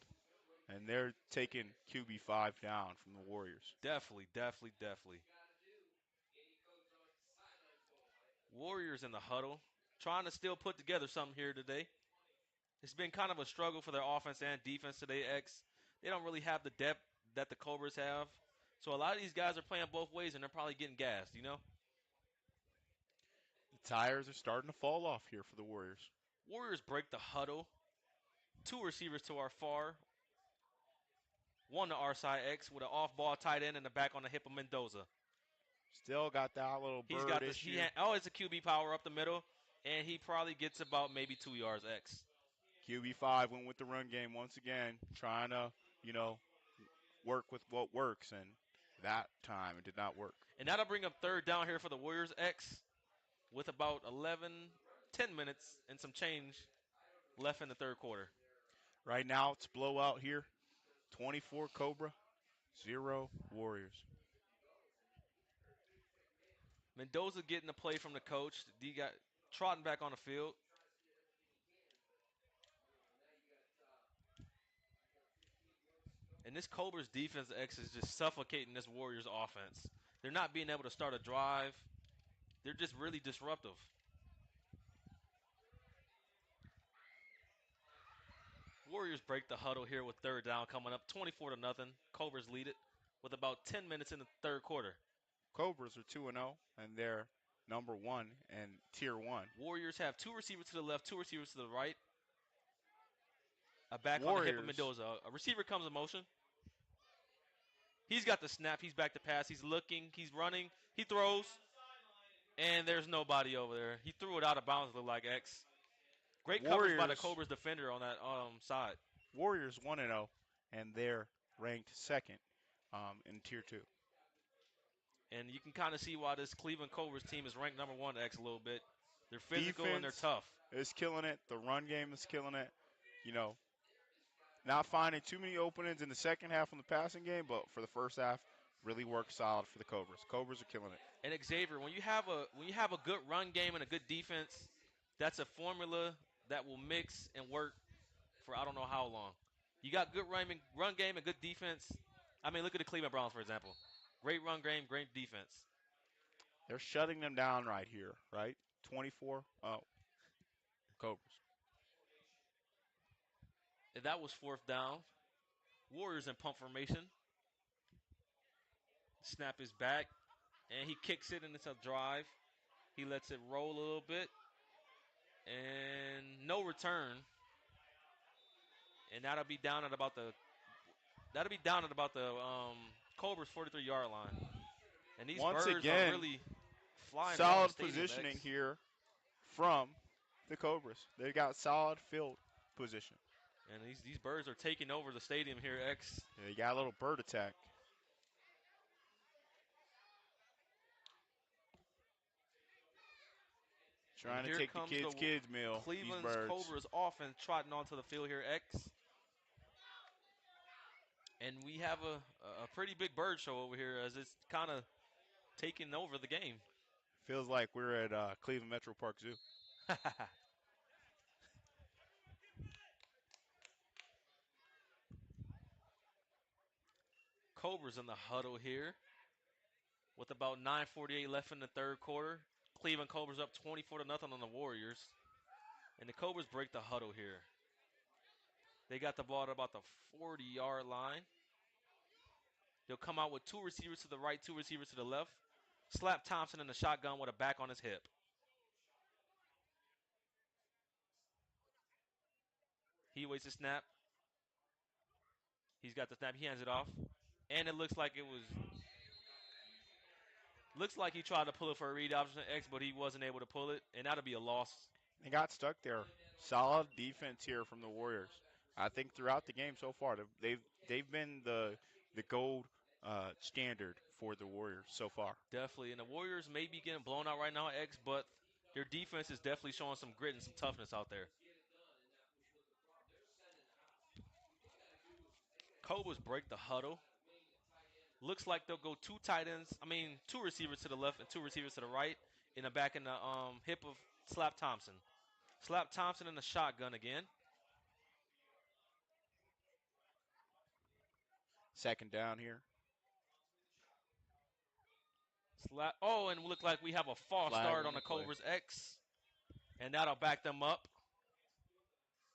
and they're taking QB5 down from the Warriors. Definitely, definitely, definitely. Warriors in the huddle, trying to still put together something here today. It's been kind of a struggle for their offense and defense today, X. They don't really have the depth that the Cobras have. So a lot of these guys are playing both ways, and they're probably getting gassed. The tires are starting to fall off here for the Warriors. Warriors break the huddle. Two receivers to our far. One to our side, X, with an off-ball tight end in the back on the hip of Mendoza. Still got that little He's bird got this. issue. It's a QB power up the middle, and he probably gets about maybe 2 yards, X. QB5 went with the run game once again, trying to, work with what works, and that time it did not work. And that'll bring up third down here for the Warriors, X, with about 10 minutes and some change left in the third quarter. Right now, it's blowout here. 24 Cobra, 0 Warriors. Mendoza getting the play from the coach. D got trotting back on the field. And this Cobra's defense X is just suffocating this Warriors offense. They're not being able to start a drive. They're just really disruptive. Warriors break the huddle here with third down coming up, 24-0. Cobras lead it with about 10 minutes in the third quarter. Cobras are 2-0, and they're number 1 in Tier 1. Warriors have two receivers to the left, two receivers to the right. A back on the hip of Warriors, Mendoza. A receiver comes in motion. He's got the snap. He's back to pass. He's looking. He's running. He throws. And there's nobody over there. He threw it out of bounds, look like X. Great coverage by the Warriors, Cobras defender on that side. Warriors 1-0, and they're ranked second in Tier 2. And you can kind of see why this Cleveland Cobras team is ranked number 1 X a little bit. They're physical and they're Defense tough. is killing it. The run game is killing it. You know, not finding too many openings in the second half on the passing game, but for the first half, really worked solid for the Cobras. Cobras are killing it. And Xavier, when you have a good run game and a good defense, that's a formula that will mix and work for I don't know how long. You got good run game and good defense. I mean, look at the Cleveland Browns, for example. Great run game, great defense. They're shutting them down right here, right? 24 Cobras. And that was fourth down. Warriors in pump formation. Snap is back, and he kicks it, and it's a drive. He lets it roll a little bit, and no return. And that'll be down at about the Cobras 43-yard line. And these Once birds are again, really flying around the solid stadium, positioning X. here from the Cobras. They got solid field position. And these birds are taking over the stadium here, X. Yeah, they got a little bird attack. And Trying to here take the comes the kids' meal, these Cleveland's birds. Cobras offense trotting onto the field here, X. And we have a pretty big bird show over here as it's kind of taking over the game. Feels like we're at Cleveland Metro Park Zoo. Cobras in the huddle here with about 9:48 left in the third quarter. Cleveland Cobras up 24-0 on the Warriors. And the Cobras break the huddle here. They got the ball at about the 40-yard line. They'll come out with two receivers to the right, two receivers to the left. Slap Thompson in the shotgun with a back on his hip. He waits a snap. He's got the snap. He hands it off. And it looks like he tried to pull it for a read option X, but he wasn't able to pull it. And that'll be a loss. They got stuck there. Solid defense here from the Warriors. I think throughout the game so far, they've been the gold standard for the Warriors so far. Definitely. And the Warriors may be getting blown out right now, X, but their defense is definitely showing some grit and some toughness out there. Cobras break the huddle. Looks like they'll go two receivers to the left and two receivers to the right, in the back in the hip of Slap Thompson. Slap Thompson in the shotgun again. Second down here. And look like we have a false Flag start on on the the play. Cobras X, and that'll back them up.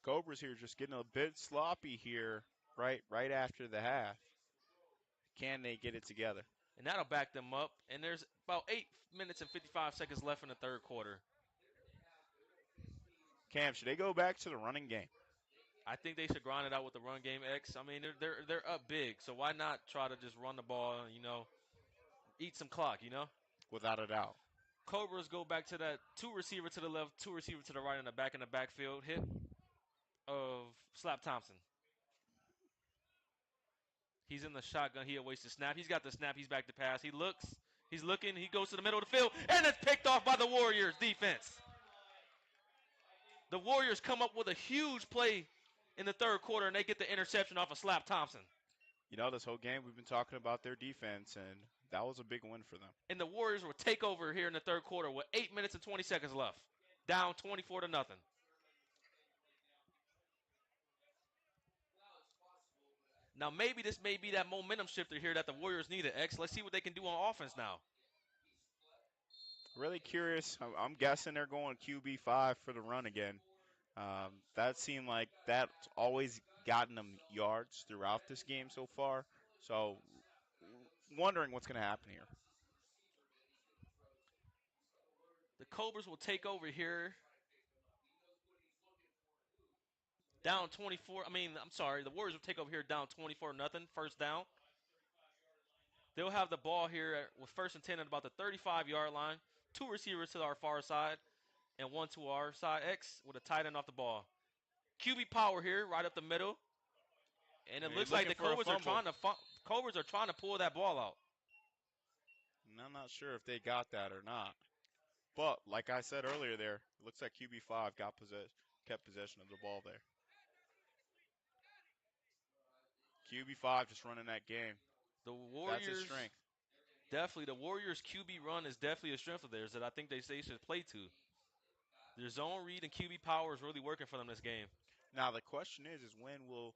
Cobras here just getting a bit sloppy here right after the half. Can they get it together? And that'll back them up. And there's about 8 minutes and 55 seconds left in the third quarter. Cam, should they go back to the running game? I think they should grind it out with the run game X. I mean, they're up big, so why not try to just run the ball and, eat some clock, Without a doubt. Cobras go back to that two receiver to the left, two receiver to the right in the backfield hit of Slap Thompson. He's in the shotgun. He awaits the snap. He's got the snap. He's back to pass. He looks. He's looking. He goes to the middle of the field, and it's picked off by the Warriors defense. The Warriors come up with a huge play in the third quarter, and they get the interception off of Slap Thompson. You know, this whole game we've been talking about their defense, and that was a big win for them. And the Warriors will take over here in the third quarter with 8 minutes and 20 seconds left. Down 24 to nothing. Now maybe this may be that momentum shifter here that the Warriors needed, X. Let's see what they can do on offense now. Really curious. I'm guessing they're going QB5 for the run again. That seemed like that's always gotten them yards throughout this game so far. So, wondering what's going to happen here. The Cobras will take over here. Down 24. I'm sorry. The Warriors will take over here down 24 nothing. First down. They'll have the ball here with first and 10 at about the 35-yard line. Two receivers to our far side and one to our side. X with a tight end off the ball. QB power here, right up the middle. And it They're looks like looking the for a Cobras are fumble. trying to pull that ball out. And I'm not sure if they got that or not. But like I said earlier, there it looks like QB5 kept possession of the ball there. QB5 just running that game. The That's his Warriors, strength. definitely, the Warriors' QB run is definitely a strength of theirs that I think they should play to. Their zone read and QB power is really working for them this game. Now the question is when will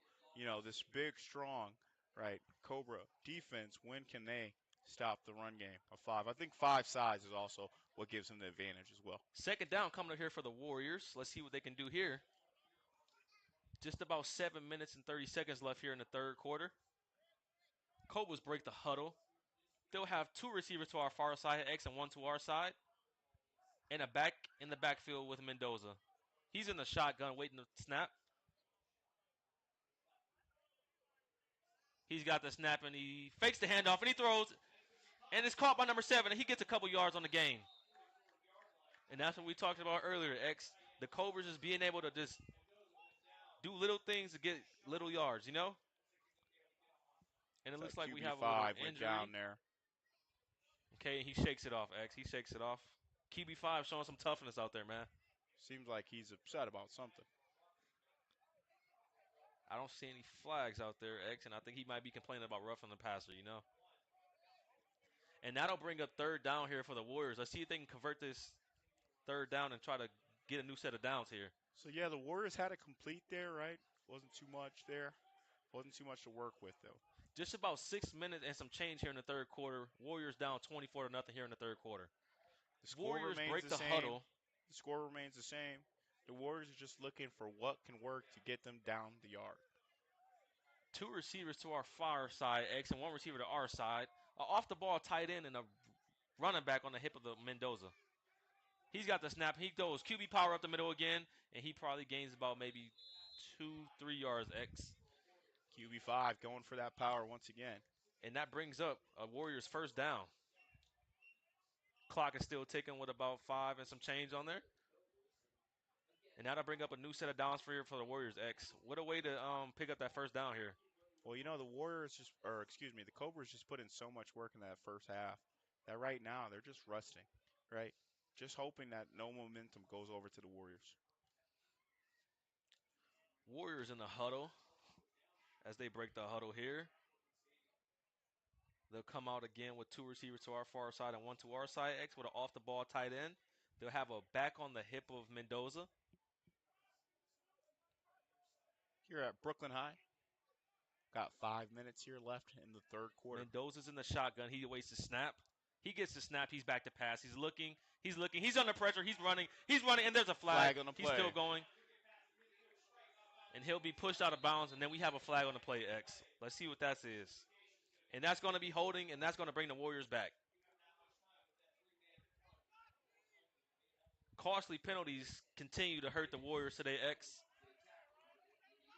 this big, strong, right, Cobra defense? When can they stop the run game of five? I think five size is also what gives them the advantage as well. Second down coming up here for the Warriors. Let's see what they can do here. Just about 7 minutes and 30 seconds left here in the third quarter. Cobras break the huddle. They'll have two receivers to our far side, X, and one to our side. And a back in the backfield with Mendoza. He's in the shotgun waiting to snap. He's got the snap and he fakes the handoff and he throws. And it's caught by number 7 and he gets a couple yards on the game. And that's what we talked about earlier, X. The Cobras is being able to just do little things to get little yards, you know? And it So looks like we have a little QB5 went injury. down there. Okay, he shakes it off, X. He shakes it off. QB5 showing some toughness out there, man. Seems like he's upset about something. I don't see any flags out there, X, and I think he might be complaining about roughing the passer, you know? And that'll bring up third down here for the Warriors. Let's see if they can convert this third down and try to get a new set of downs here. So yeah, the Warriors had it complete there, right? Wasn't too much there. Wasn't too much to work with though. Just about 6 minutes and some change here in the third quarter. Warriors down 24 to nothing here in the third quarter. The score Warriors remains break the the same. huddle. The score remains the same. The Warriors are just looking for what can work to get them down the yard. Two receivers to our far side, X, and one receiver to our side. Off the ball tight end and a running back on the hip of the Mendoza. He's got the snap. He goes QB power up the middle again, and he probably gains about maybe 2-3 yards, X. QB5 going for that power once again. And that brings up a Warriors first down. Clock is still ticking with about 5 and some change on there. And that'll bring up a new set of downs for the Warriors, X. What a way to pick up that first down here. Well, the Cobras just put in so much work in that first half that right now they're just resting, right? Just hoping that no momentum goes over to the Warriors. Warriors in the huddle as they break the huddle here. They'll come out again with two receivers to our far side and one to our side, X, with an off-the-ball tight end. They'll have a back on the hip of Mendoza. Here at Brooklyn High, got 5 minutes here left in the third quarter. Mendoza's in the shotgun. He awaits the snap. He gets the snap. He's back to pass. He's looking. He's under pressure. He's running, and there's a flag. Flag on the He's play. still going. And he'll be pushed out of bounds, and then we have a flag on the play, X. Let's see what that is. And that's going to be holding, and that's going to bring the Warriors back. Costly penalties continue to hurt the Warriors today, X.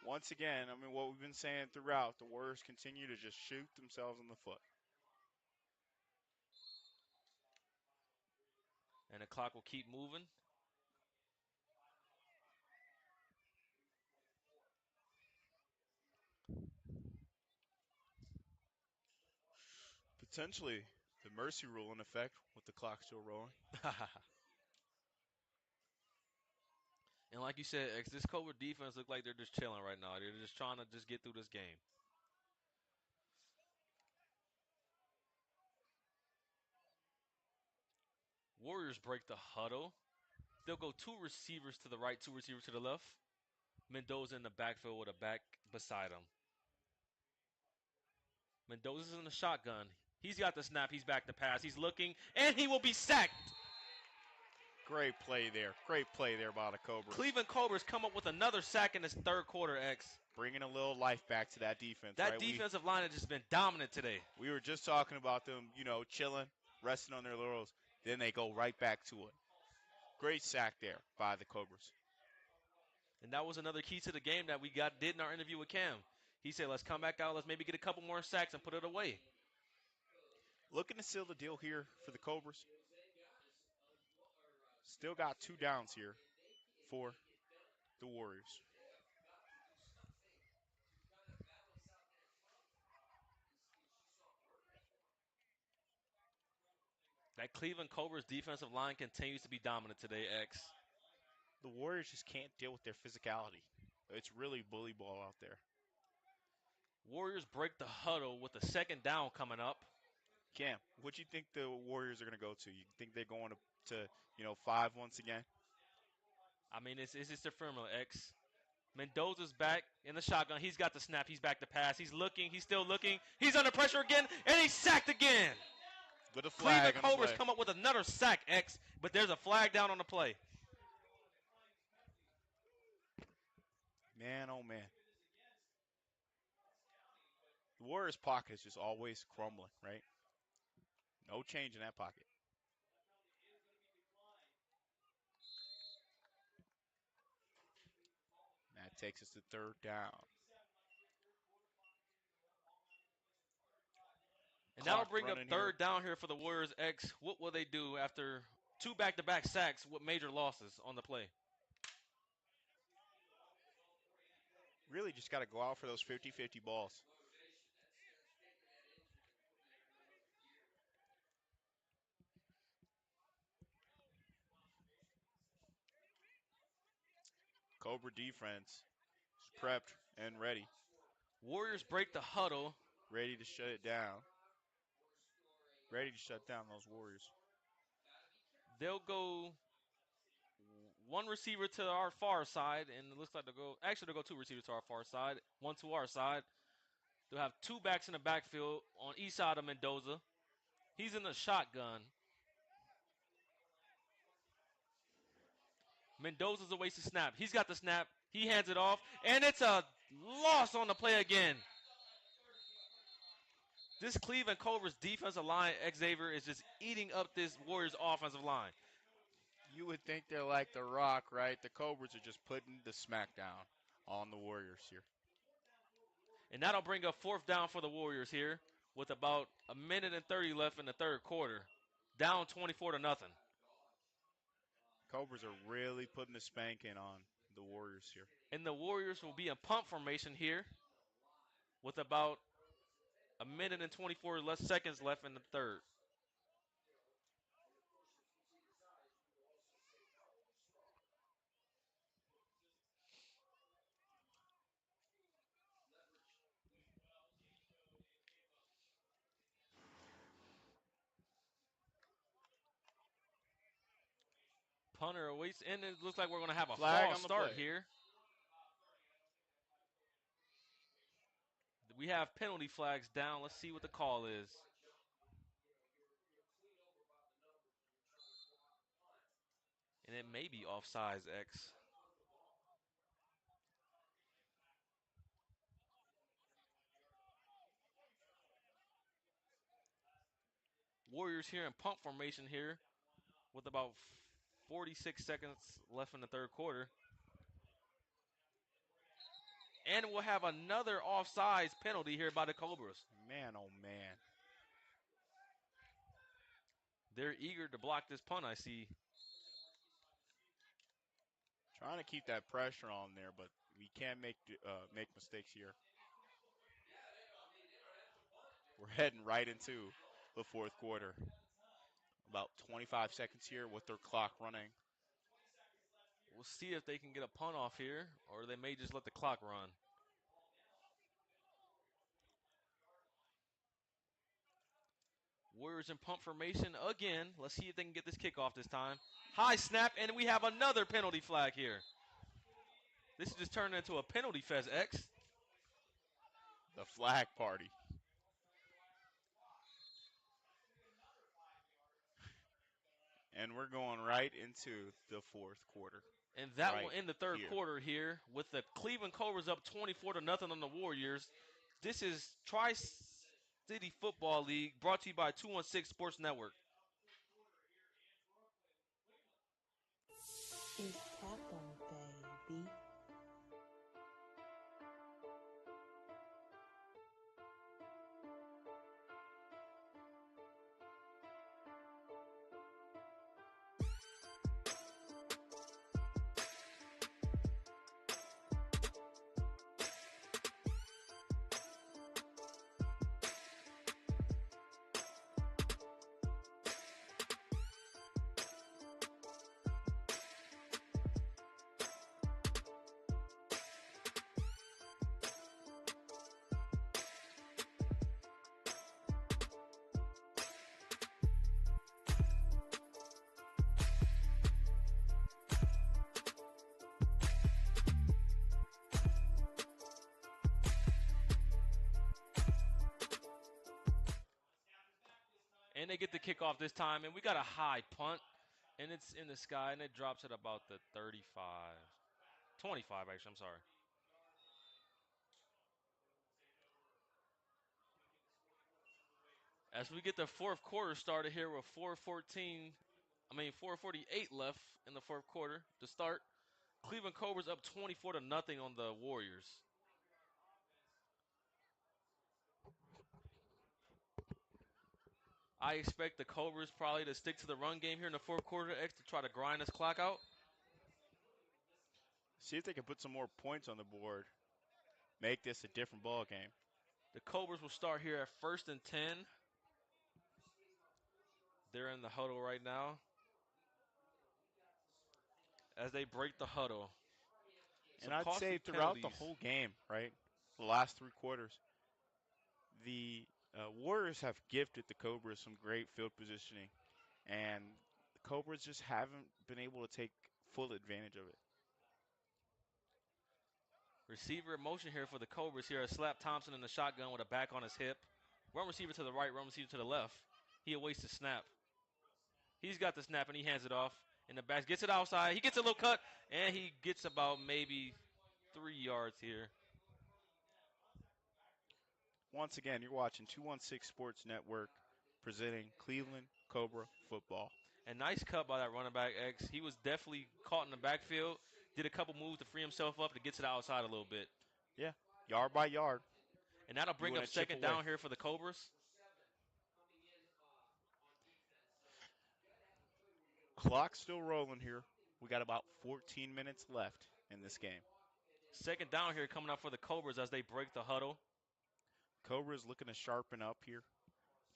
Once again, what we've been saying throughout, the Warriors continue to just shoot themselves in the foot. And the clock will keep moving. Potentially the mercy rule in effect with the clock still rolling. And like you said, X, this Cobra defense look like they're just chilling right now. They're just trying to just get through this game. Warriors break the huddle. They'll go two receivers to the right, two receivers to the left. Mendoza in the backfield with a back beside him. Mendoza's in the shotgun. He's got the snap. He's back to pass. He's looking, and he will be sacked. Great play there. Great play there by the Cobras. Cleveland Cobras come up with another sack in this third quarter, X. Bringing a little life back to that defense, That right? defensive line has just been dominant today. We were just talking about them, chilling, resting on their laurels. Then they go right back to it. Great sack there by the Cobras. And that was another key to the game that we did in our interview with Cam. He said, let's come back out. Let's maybe get a couple more sacks and put it away. Looking to seal the deal here for the Cobras. Still got 2 downs here for the Warriors. That Cleveland Cobras defensive line continues to be dominant today, X. The Warriors just can't deal with their physicality. It's really bully ball out there. Warriors break the huddle with the second down coming up. Cam, what do you think the Warriors are going to go to? You think they're going to 5 once again? I mean, it's just their formula, X. Mendoza's back in the shotgun. He's got the snap. He's back to pass. He's looking. He's still looking. He's under pressure again, and he's sacked again. With a Cleveland flag on the Cobras play. come up with another sack, X, but there's a flag down on the play. Man, oh man. The Warriors' pocket is just always crumbling, right? No change in that pocket. That takes us to third down. And that'll Clock bring up running here. third down here for the Warriors, X. What will they do after two back-to-back sacks with major losses on the play? Really just got to go out for those 50-50 balls. Cobra defense is prepped and ready. Warriors break the huddle. Ready to shut it down. Ready to shut down those Warriors. They'll go one receiver to our far side, and it looks like they'll go two receivers to our far side, one to our side. They'll have two backs in the backfield on each side of Mendoza. He's in the shotgun. Mendoza's a wasted snap. He's got the snap. He hands it off, and it's a loss on the play again. This Cleveland Cobras defensive line, Xavier, is just eating up this Warriors offensive line. You would think they're like the Rock, right? The Cobras are just putting the smackdown on the Warriors here. And that'll bring up fourth down for the Warriors here with about a minute and 30 left in the third quarter. Down 24-0. Cobras are really putting the spanking on the Warriors here. And the Warriors will be in pump formation here with about a minute and 24 less seconds left in the third. Punter awaits, and it looks like we're going to have a Flag false on the start play. here. We have penalty flags down. Let's see what the call is. And it may be offsides, X. Warriors here in pump formation here with about 46 seconds left in the third quarter. And we'll have another offsides penalty here by the Cobras. Man, oh man. They're eager to block this punt, I see. Trying to keep that pressure on there, but we can't make mistakes here. We're heading right into the fourth quarter. About 25 seconds here with their clock running. We'll see if they can get a punt off here, or they may just let the clock run. Warriors in punt formation again. Let's see if they can get this kickoff this time. High snap, and we have another penalty flag here. This is just turning into a penalty fest, X. The flag party. And we're going right into the fourth quarter. And that will Right end the third here. quarter here with the Cleveland Cobras up 24-0 on the Warriors. This is Tri-City Football League brought to you by 216 Sports Network. It's Tap-On, baby. And they get the kickoff this time, and we got a high punt, and it's in the sky, and it drops at about the 35. 25, actually, I'm sorry. As we get the fourth quarter started here with 4:48 left in the fourth quarter to start. Cleveland Cobras up 24-0 on the Warriors. I expect the Cobras probably to stick to the run game here in the fourth quarter, X, to try to grind this clock out. See if they can put some more points on the board. Make this a different ball game. The Cobras will start here at 1st and 10. They're in the huddle right now as they break the huddle. And Some I'd say costly throughout the penalties. whole game, right, the last three quarters, the Warriors have gifted the Cobras some great field positioning, and the Cobras just haven't been able to take full advantage of it. Receiver in motion here for the Cobras here. Slap Thompson in the shotgun with a back on his hip. Run receiver to the right, run receiver to the left. He awaits the snap. He's got the snap and he hands it off in the back. Gets it outside. He gets a little cut and he gets about maybe 3 yards here. Once again, you're watching 216 Sports Network presenting Cleveland Cobra football. And nice cut by that running back X. He was definitely caught in the backfield. Did a couple moves to free himself up to get to the outside a little bit. Yeah, yard by yard, And that'll you bring want up to chip second away. down here for the Cobras. Clock still rolling here. We got about 14 minutes left in this game. Second down here coming up for the Cobras as they break the huddle. Cobra's looking to sharpen up here,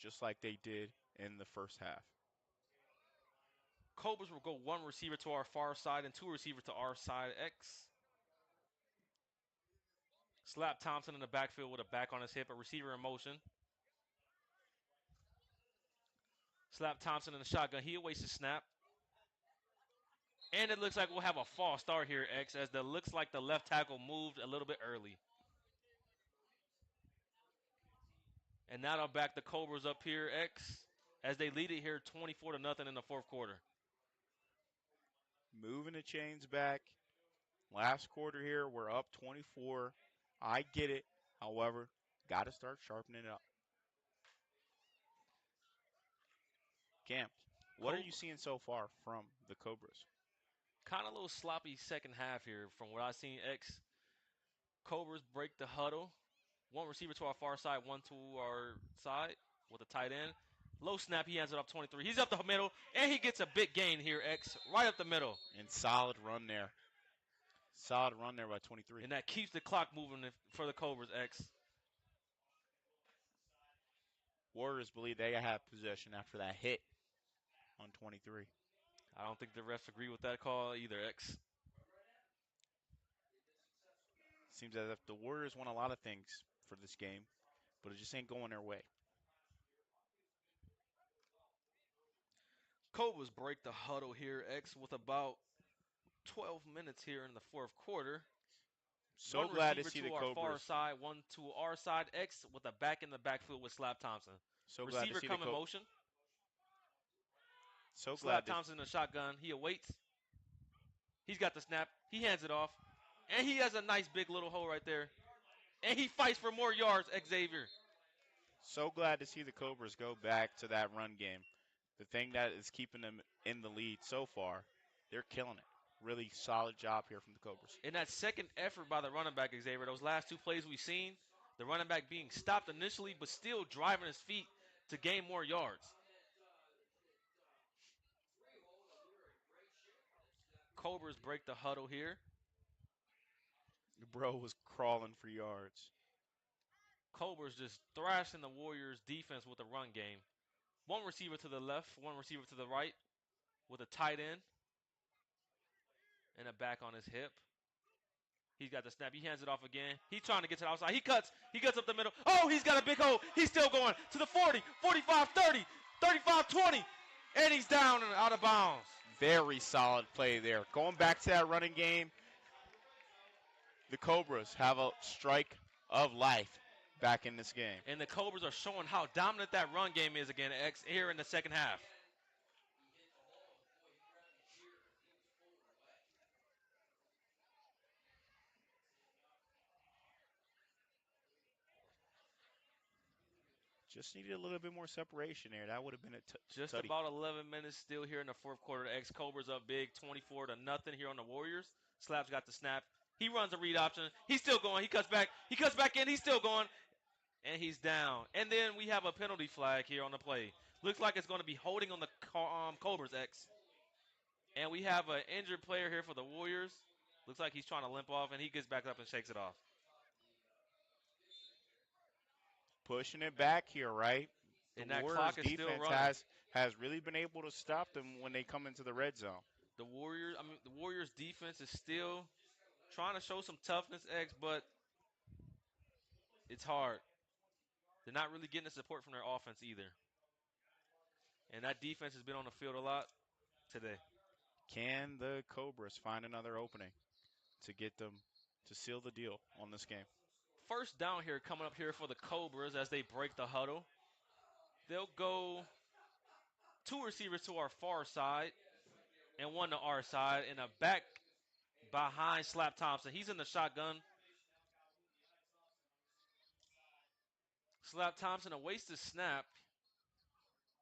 just like they did in the first half. Cobras will go one receiver to our far side and two receivers to our side X. Slap Thompson in the backfield with a back on his hip, a receiver in motion. Slap Thompson in the shotgun. He awaits the snap. And it looks like we'll have a false start here, X, as it looks like the left tackle moved a little bit early. And now they'll back the Cobras up here, X, as they lead it here 24-0 in the fourth quarter. Moving the chains back. Last quarter here, we're up 24. I get it. However, got to start sharpening it up. Camp, what are you seeing so far from the Cobras? Kind of a little sloppy second half here from what I've seen, X. Cobras break the huddle. One receiver to our far side, one to our side with a tight end. Low snap, he hands it off 23. He's up the middle, and he gets a big gain here, X, right up the middle. And solid run there. Solid run there by 23. And that keeps the clock moving for the Cobras, X. Warriors believe they have possession after that hit on 23. I don't think the refs agree with that call either, X. Seems as if the Warriors want a lot of things for this game, but it just ain't going their way. Cobras break the huddle here, X, with about 12 minutes here in the fourth quarter. So One glad to receiver see the to our far Cobras. side, one to our side. X with a back in the backfield with Slap Thompson. So glad to Receiver see the come in motion. So Slap glad to Thompson in the shotgun. He awaits. He's got the snap. He hands it off. And he has a nice big little hole right there. And he fights for more yards, Xavier. So glad to see the Cobras go back to that run game. The thing that is keeping them in the lead so far, they're killing it. Really solid job here from the Cobras. In that second effort by the running back, Xavier, those last two plays we've seen, the running back being stopped initially, but still driving his feet to gain more yards. Cobras break the huddle here. Bro was crawling for yards. Cobras just thrashing the Warriors' defense with the run game. One receiver to the left, one receiver to the right, with a tight end and a back on his hip. He's got the snap. He hands it off again. He's trying to get to the outside. He cuts. He gets up the middle. Oh, he's got a big hole. He's still going to the 40, 45, 30, 35, 20. And he's down and out of bounds. Very solid play there. Going back to that running game, the Cobras have a strike of life back in this game. And the Cobras are showing how dominant that run game is again, X, here in the second half. Just needed a little bit more separation there. That would have been a Just tutty. about 11 minutes still here in the fourth quarter. X Cobras up big, 24-0 here on the Warriors. Slap's got the snap. He runs a read option. He's still going. He cuts back. He cuts back in. He's still going. And he's down. And then we have a penalty flag here on the play. Looks like it's going to be holding on the Cobras, X. And we have an injured player here for the Warriors. Looks like he's trying to limp off, and he gets back up and shakes it off. Pushing it back here, right? The And that Warriors clock is still defense running. has really been able to stop them when they come into the red zone. The Warriors defense is still trying to show some toughness, X, but it's hard. They're not really getting the support from their offense either. And that defense has been on the field a lot today. Can the Cobras find another opening to get them to seal the deal on this game? First down here coming up here for the Cobras as they break the huddle. They'll go two receivers to our far side and one to our side, and a back behind Slap Thompson. He's in the shotgun. Slap Thompson awaits the snap.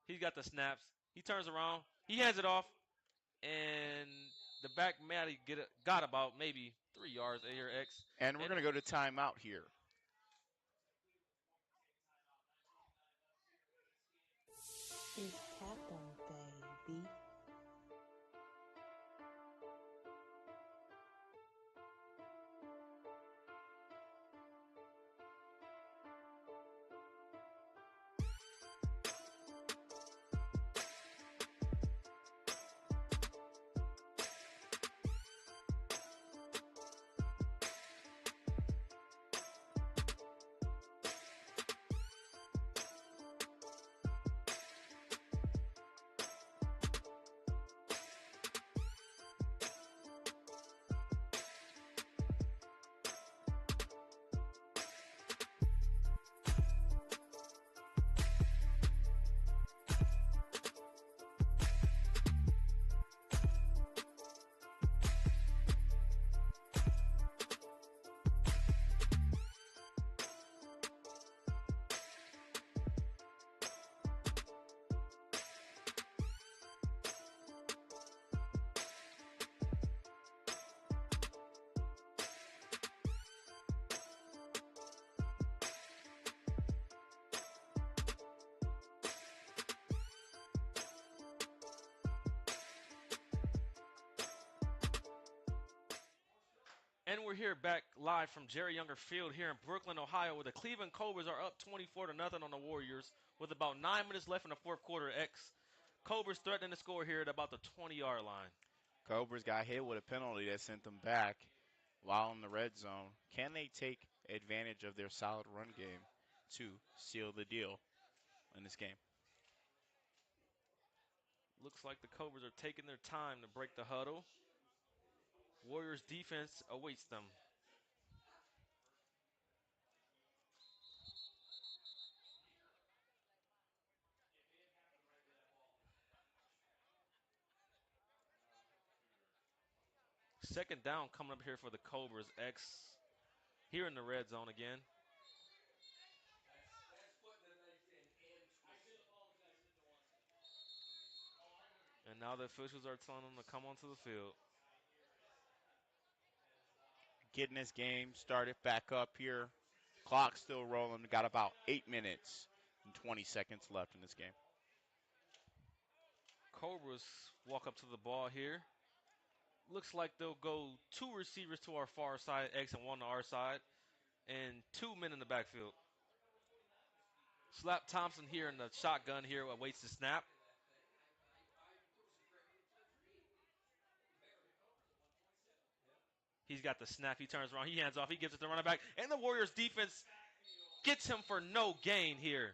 He's got the snaps. He turns around. He hands it off, and the back Matty got about maybe 3 yards here, X. And we're going to go to timeout here. It's Captain Baby. And we're here back live from Jerry Younger Field here in Brooklyn, Ohio, where the Cleveland Cobras are up 24-0 on the Warriors with about 9 minutes left in the fourth quarter. X Cobras threatening to score here at about the 20-yard line. Cobras got hit with a penalty that sent them back. while in the red zone. Can they take advantage of their solid run game to seal the deal in this game? Looks like the Cobras are taking their time to break the huddle. Warriors defense awaits them. Second down coming up here for the Cobras. X here in the red zone again. And now the officials are telling them to come onto the field. Getting this game started back up here. Clock still rolling. Got about 8 minutes and 20 seconds left in this game. Cobras walk up to the ball here. Looks like they'll go two receivers to our far side, X, and one to our side, and 2 men in the backfield. Slap Thompson here in the shotgun here awaits the snap. He's got the snap. He turns around. He hands off. He gives it to the running back. And the Warriors defense gets him for no gain here.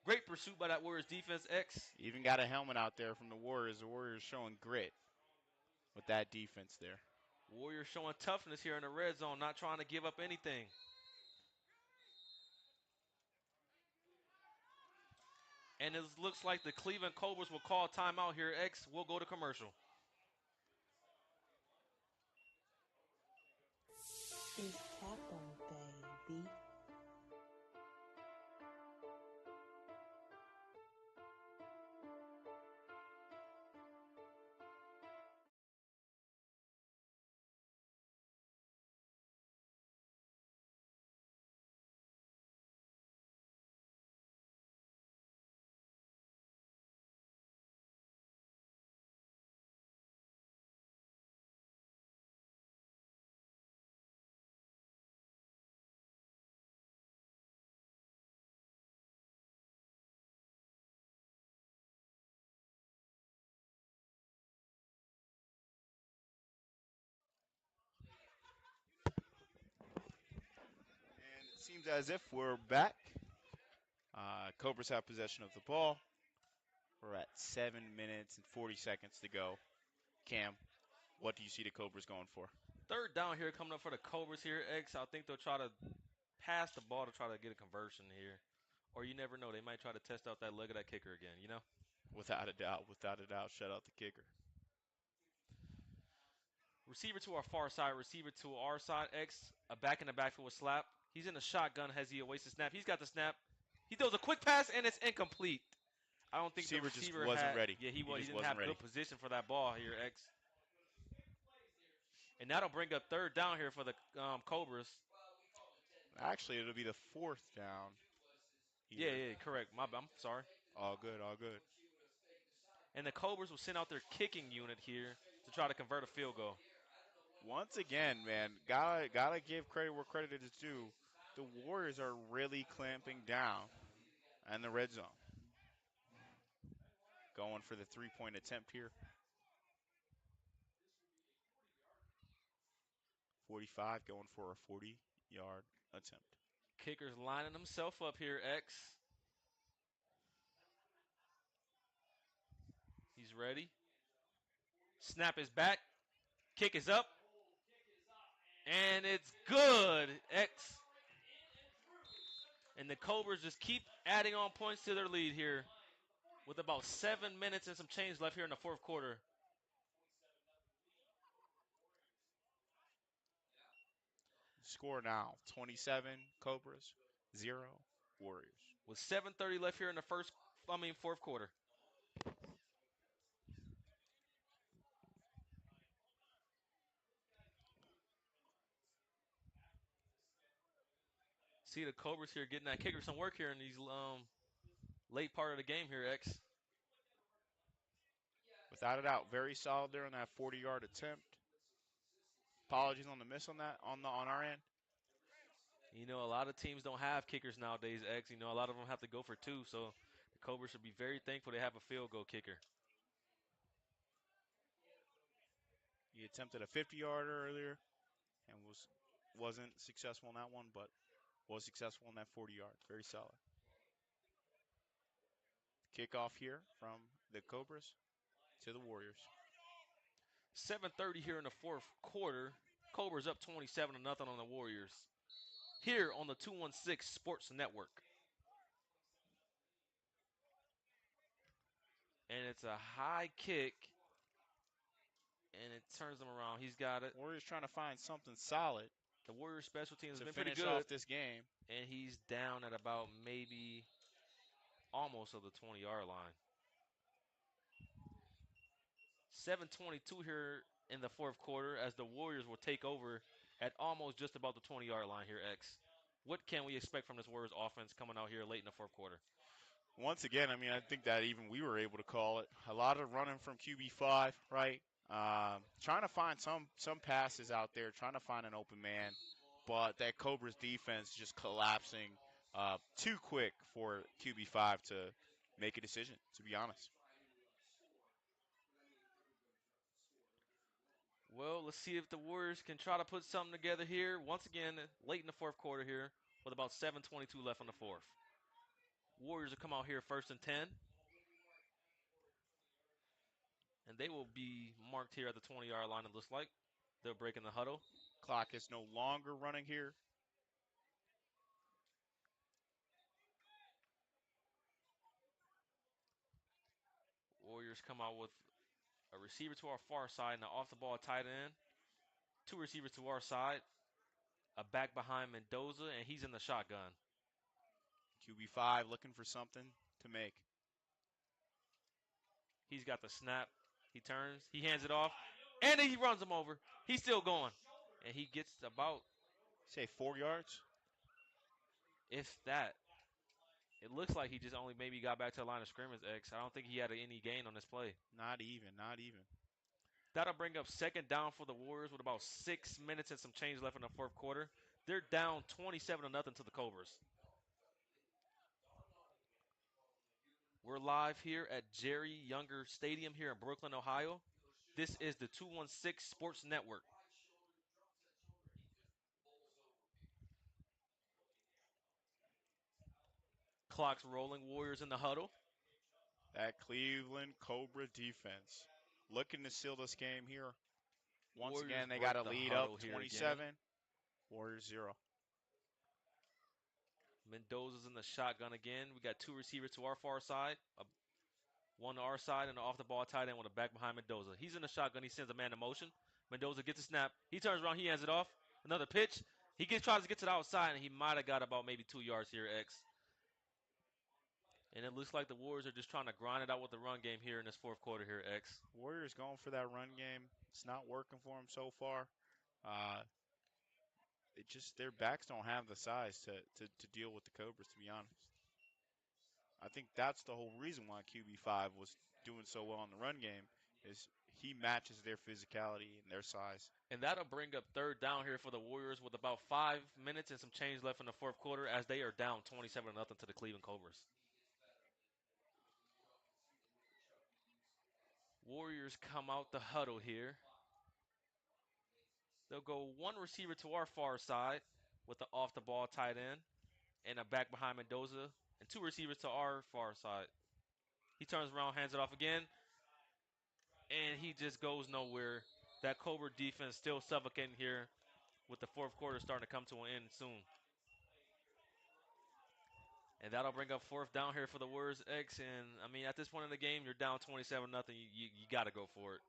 Great pursuit by that Warriors defense, X. Even got a helmet out there from the Warriors. The Warriors showing grit with that defense there. Warriors showing toughness here in the red zone, not trying to give up anything. And it looks like the Cleveland Cobras will call timeout here. X will go to commercial. It's taco, baby. And it seems as if we're back. Cobras have possession of the ball. We're at 7 minutes and 40 seconds to go. Cam, what do you see the Cobras going for? Third down here coming up for the Cobras here, X. I think they'll try to pass the ball to try to get a conversion here. Or you never know. They might try to test out that leg of that kicker again, you know? Without a doubt, shut out the kicker. Receiver to our far side, receiver to our side. X, a back in the backfield with Slap. He's in the shotgun as he awaits the snap. He's got the snap. He throws a quick pass, and it's incomplete. I don't think the Receiver just receiver wasn't had. ready. Yeah, he He was. He just didn't wasn't have ready. good position for that ball here, X. And that'll bring up third down here for the Cobras. Actually, it'll be the fourth down Yeah, here. yeah, correct. I'm sorry. All good, all good. And the Cobras will send out their kicking unit here to try to convert a field goal. Once again, man, gotta give credit where credit is due. The Warriors are really clamping down in the red zone. Going for the 3-point attempt here. 45 going for a 40-yard attempt. Kicker's lining himself up here, X. He's ready. Snap is back. Kick is up. And it's good, X. And the Cobras just keep adding on points to their lead here with about 7 minutes and some change left here in the fourth quarter. Score now, 27 Cobras, 0 Warriors. With 7:30 left here in the fourth quarter. See the Cobras here getting that kicker some work here in these late part of the game here, X. Without a doubt, very solid there on that 40-yard attempt. Apologies on the miss on that on our end. You know, a lot of teams don't have kickers nowadays, X. You know, a lot of them have to go for two, so the Cobras should be very thankful they have a field goal kicker. He attempted a 50-yarder earlier. and wasn't successful in that one, but was successful in that 40 yards. Very solid. Kickoff here from the Cobras to the Warriors. 7:30 here in the fourth quarter. Cobras up 27 to nothing on the Warriors. Here on the 216 Sports Network. And it's a high kick, and it turns him around. He's got it. Warriors trying to find something solid The Warriors' special teams has to been pretty finish off good, this game. and he's down at about maybe almost of the 20-yard line. 7:22 here in the fourth quarter as the Warriors will take over at almost just about the 20-yard line here, X. What can we expect from this Warriors offense coming out here late in the fourth quarter? Once again, I mean, I think that even we were able to call it. A lot of running from QB5, right? Trying to find some passes out there, trying to find an open man, but that Cobras defense just collapsing too quick for QB5 to make a decision, to be honest. Well, let's see if the Warriors can try to put something together here. Once again, late in the fourth quarter here with about 7:22 left in the fourth. Warriors will come out here first and 10, and they will be marked here at the 20-yard line, it looks like. They're breaking the huddle. Clock is no longer running here. Warriors come out with a receiver to our far side and an off-the-ball tight end. Two receivers to our side, a back behind Mendoza, and he's in the shotgun. QB5 looking for something to make. He's got the snap. He turns. He hands it off. And he runs him over. He's still going. And he gets about, Say 4 yards? if that. It looks like he just only maybe got back to the line of scrimmage, X. I don't think he had any gain on this play. Not even, not even. That'll bring up second down for the Warriors with about 6 minutes and some change left in the fourth quarter. They're down 27 to nothing to the Cobras. We're live here at Jerry Younger Stadium here in Brooklyn, Ohio. This is the 216 Sports Network. Clock's rolling. Warriors in the huddle. That Cleveland Cobra defense looking to seal this game here. Once Warriors again, they got break a the lead huddle up here again. 27. Warriors 0. Mendoza's in the shotgun again. We got two receivers to our far side, one to our side, and an off-the-ball tight end with a back behind Mendoza. He's in the shotgun. He sends a man to motion. Mendoza gets a snap. He turns around. He hands it off. Another pitch. Tries to get to the outside, and he might have got about maybe 2 yards here, X. And it looks like the Warriors are just trying to grind it out with the run game here in this fourth quarter here, X. Warriors going for that run game. It's not working for them so far. It just their backs don't have the size to deal with the Cobras, to be honest. I think that's the whole reason why QB5 was doing so well in the run game is he matches their physicality and their size. And that'll bring up third down here for the Warriors with about 5 minutes and some change left in the fourth quarter as they are down 27 to nothing to the Cleveland Cobras. Warriors come out the huddle here. They'll go one receiver to our far side with the off-the-ball tight end and a back behind Mendoza, and two receivers to our far side. He turns around, hands it off again, and he just goes nowhere. That Cobra defense still suffocating here with the fourth quarter starting to come to an end soon. And that'll bring up fourth down here for the Warriors X. And, I mean, at this point in the game, you're down 27-0. You got to go for it.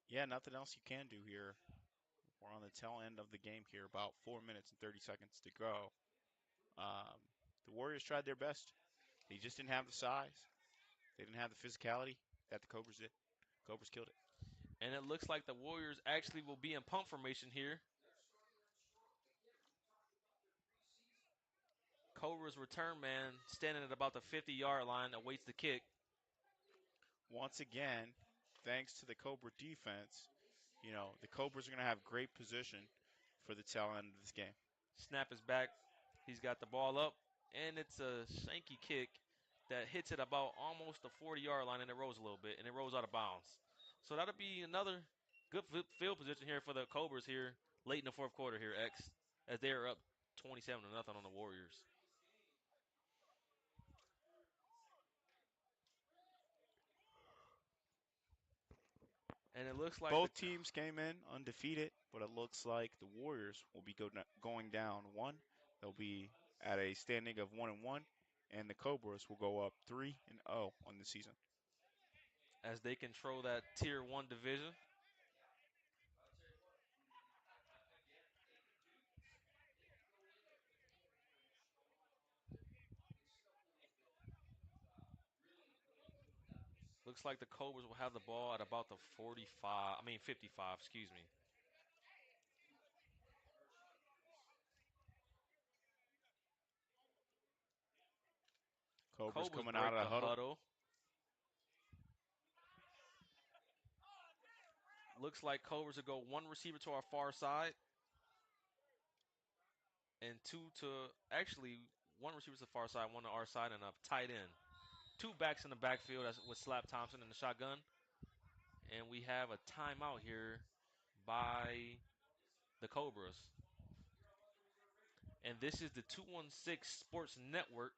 Yeah, nothing else you can do here. We're on the tail end of the game here, about 4 minutes and 30 seconds to go. The Warriors tried their best. They just didn't have the size. They didn't have the physicality that the Cobras did. Cobras killed it. And it looks like the Warriors actually will be in pump formation here. Cobra's return man standing at about the 50-yard line awaits the kick. Once again, thanks to the Cobra defense, the Cobras are going to have great position for the tail end of this game. Snap is back. He's got the ball up, and it's a shanky kick that hits it about almost the 40-yard line, and it rolls a little bit, and it rolls out of bounds. So that'll be another good field position here for the Cobras here late in the fourth quarter here, X, as they are up 27-0 on the Warriors. And it looks like the Both teams came in undefeated, but it looks like the Warriors will be going down one. They'll be at a standing of 1-1, and the Cobras will go up 3-0 on the season. as they control that Tier 1 division. Looks like the Cobras will have the ball at about the 55, excuse me. Cobras Cobras coming out break of the the huddle. huddle. Looks like Cobras will go one receiver to our far side and actually, one receiver to the far side, one to our side, and a tight end. Two backs in the backfield with Slap Thompson in the shotgun. And we have a timeout here by the Cobras. And this is the 216 Sports Network.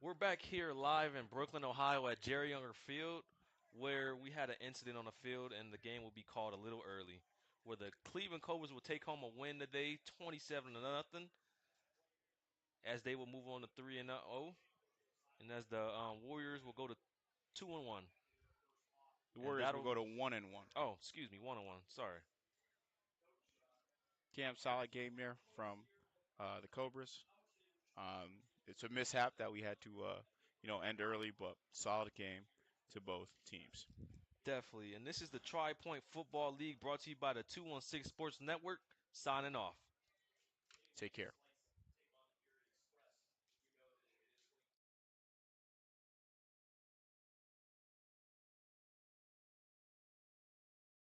We're back here live in Brooklyn, Ohio at Jerry Younger Field, where we had an incident on the field and the game will be called a little early. Where the Cleveland Cobras will take home a win today, 27-0, as they will move on to 3-0, and as the Warriors will go to 2-1. The And Warriors will that'll go to 1-1. excuse me, 1-1. Sorry. Damn solid game there from the Cobras. It's a mishap that we had to, end early, but solid game to both teams. Definitely. And this is the Tri-Point Football League brought to you by the 216 Sports Network. Signing off. Take care.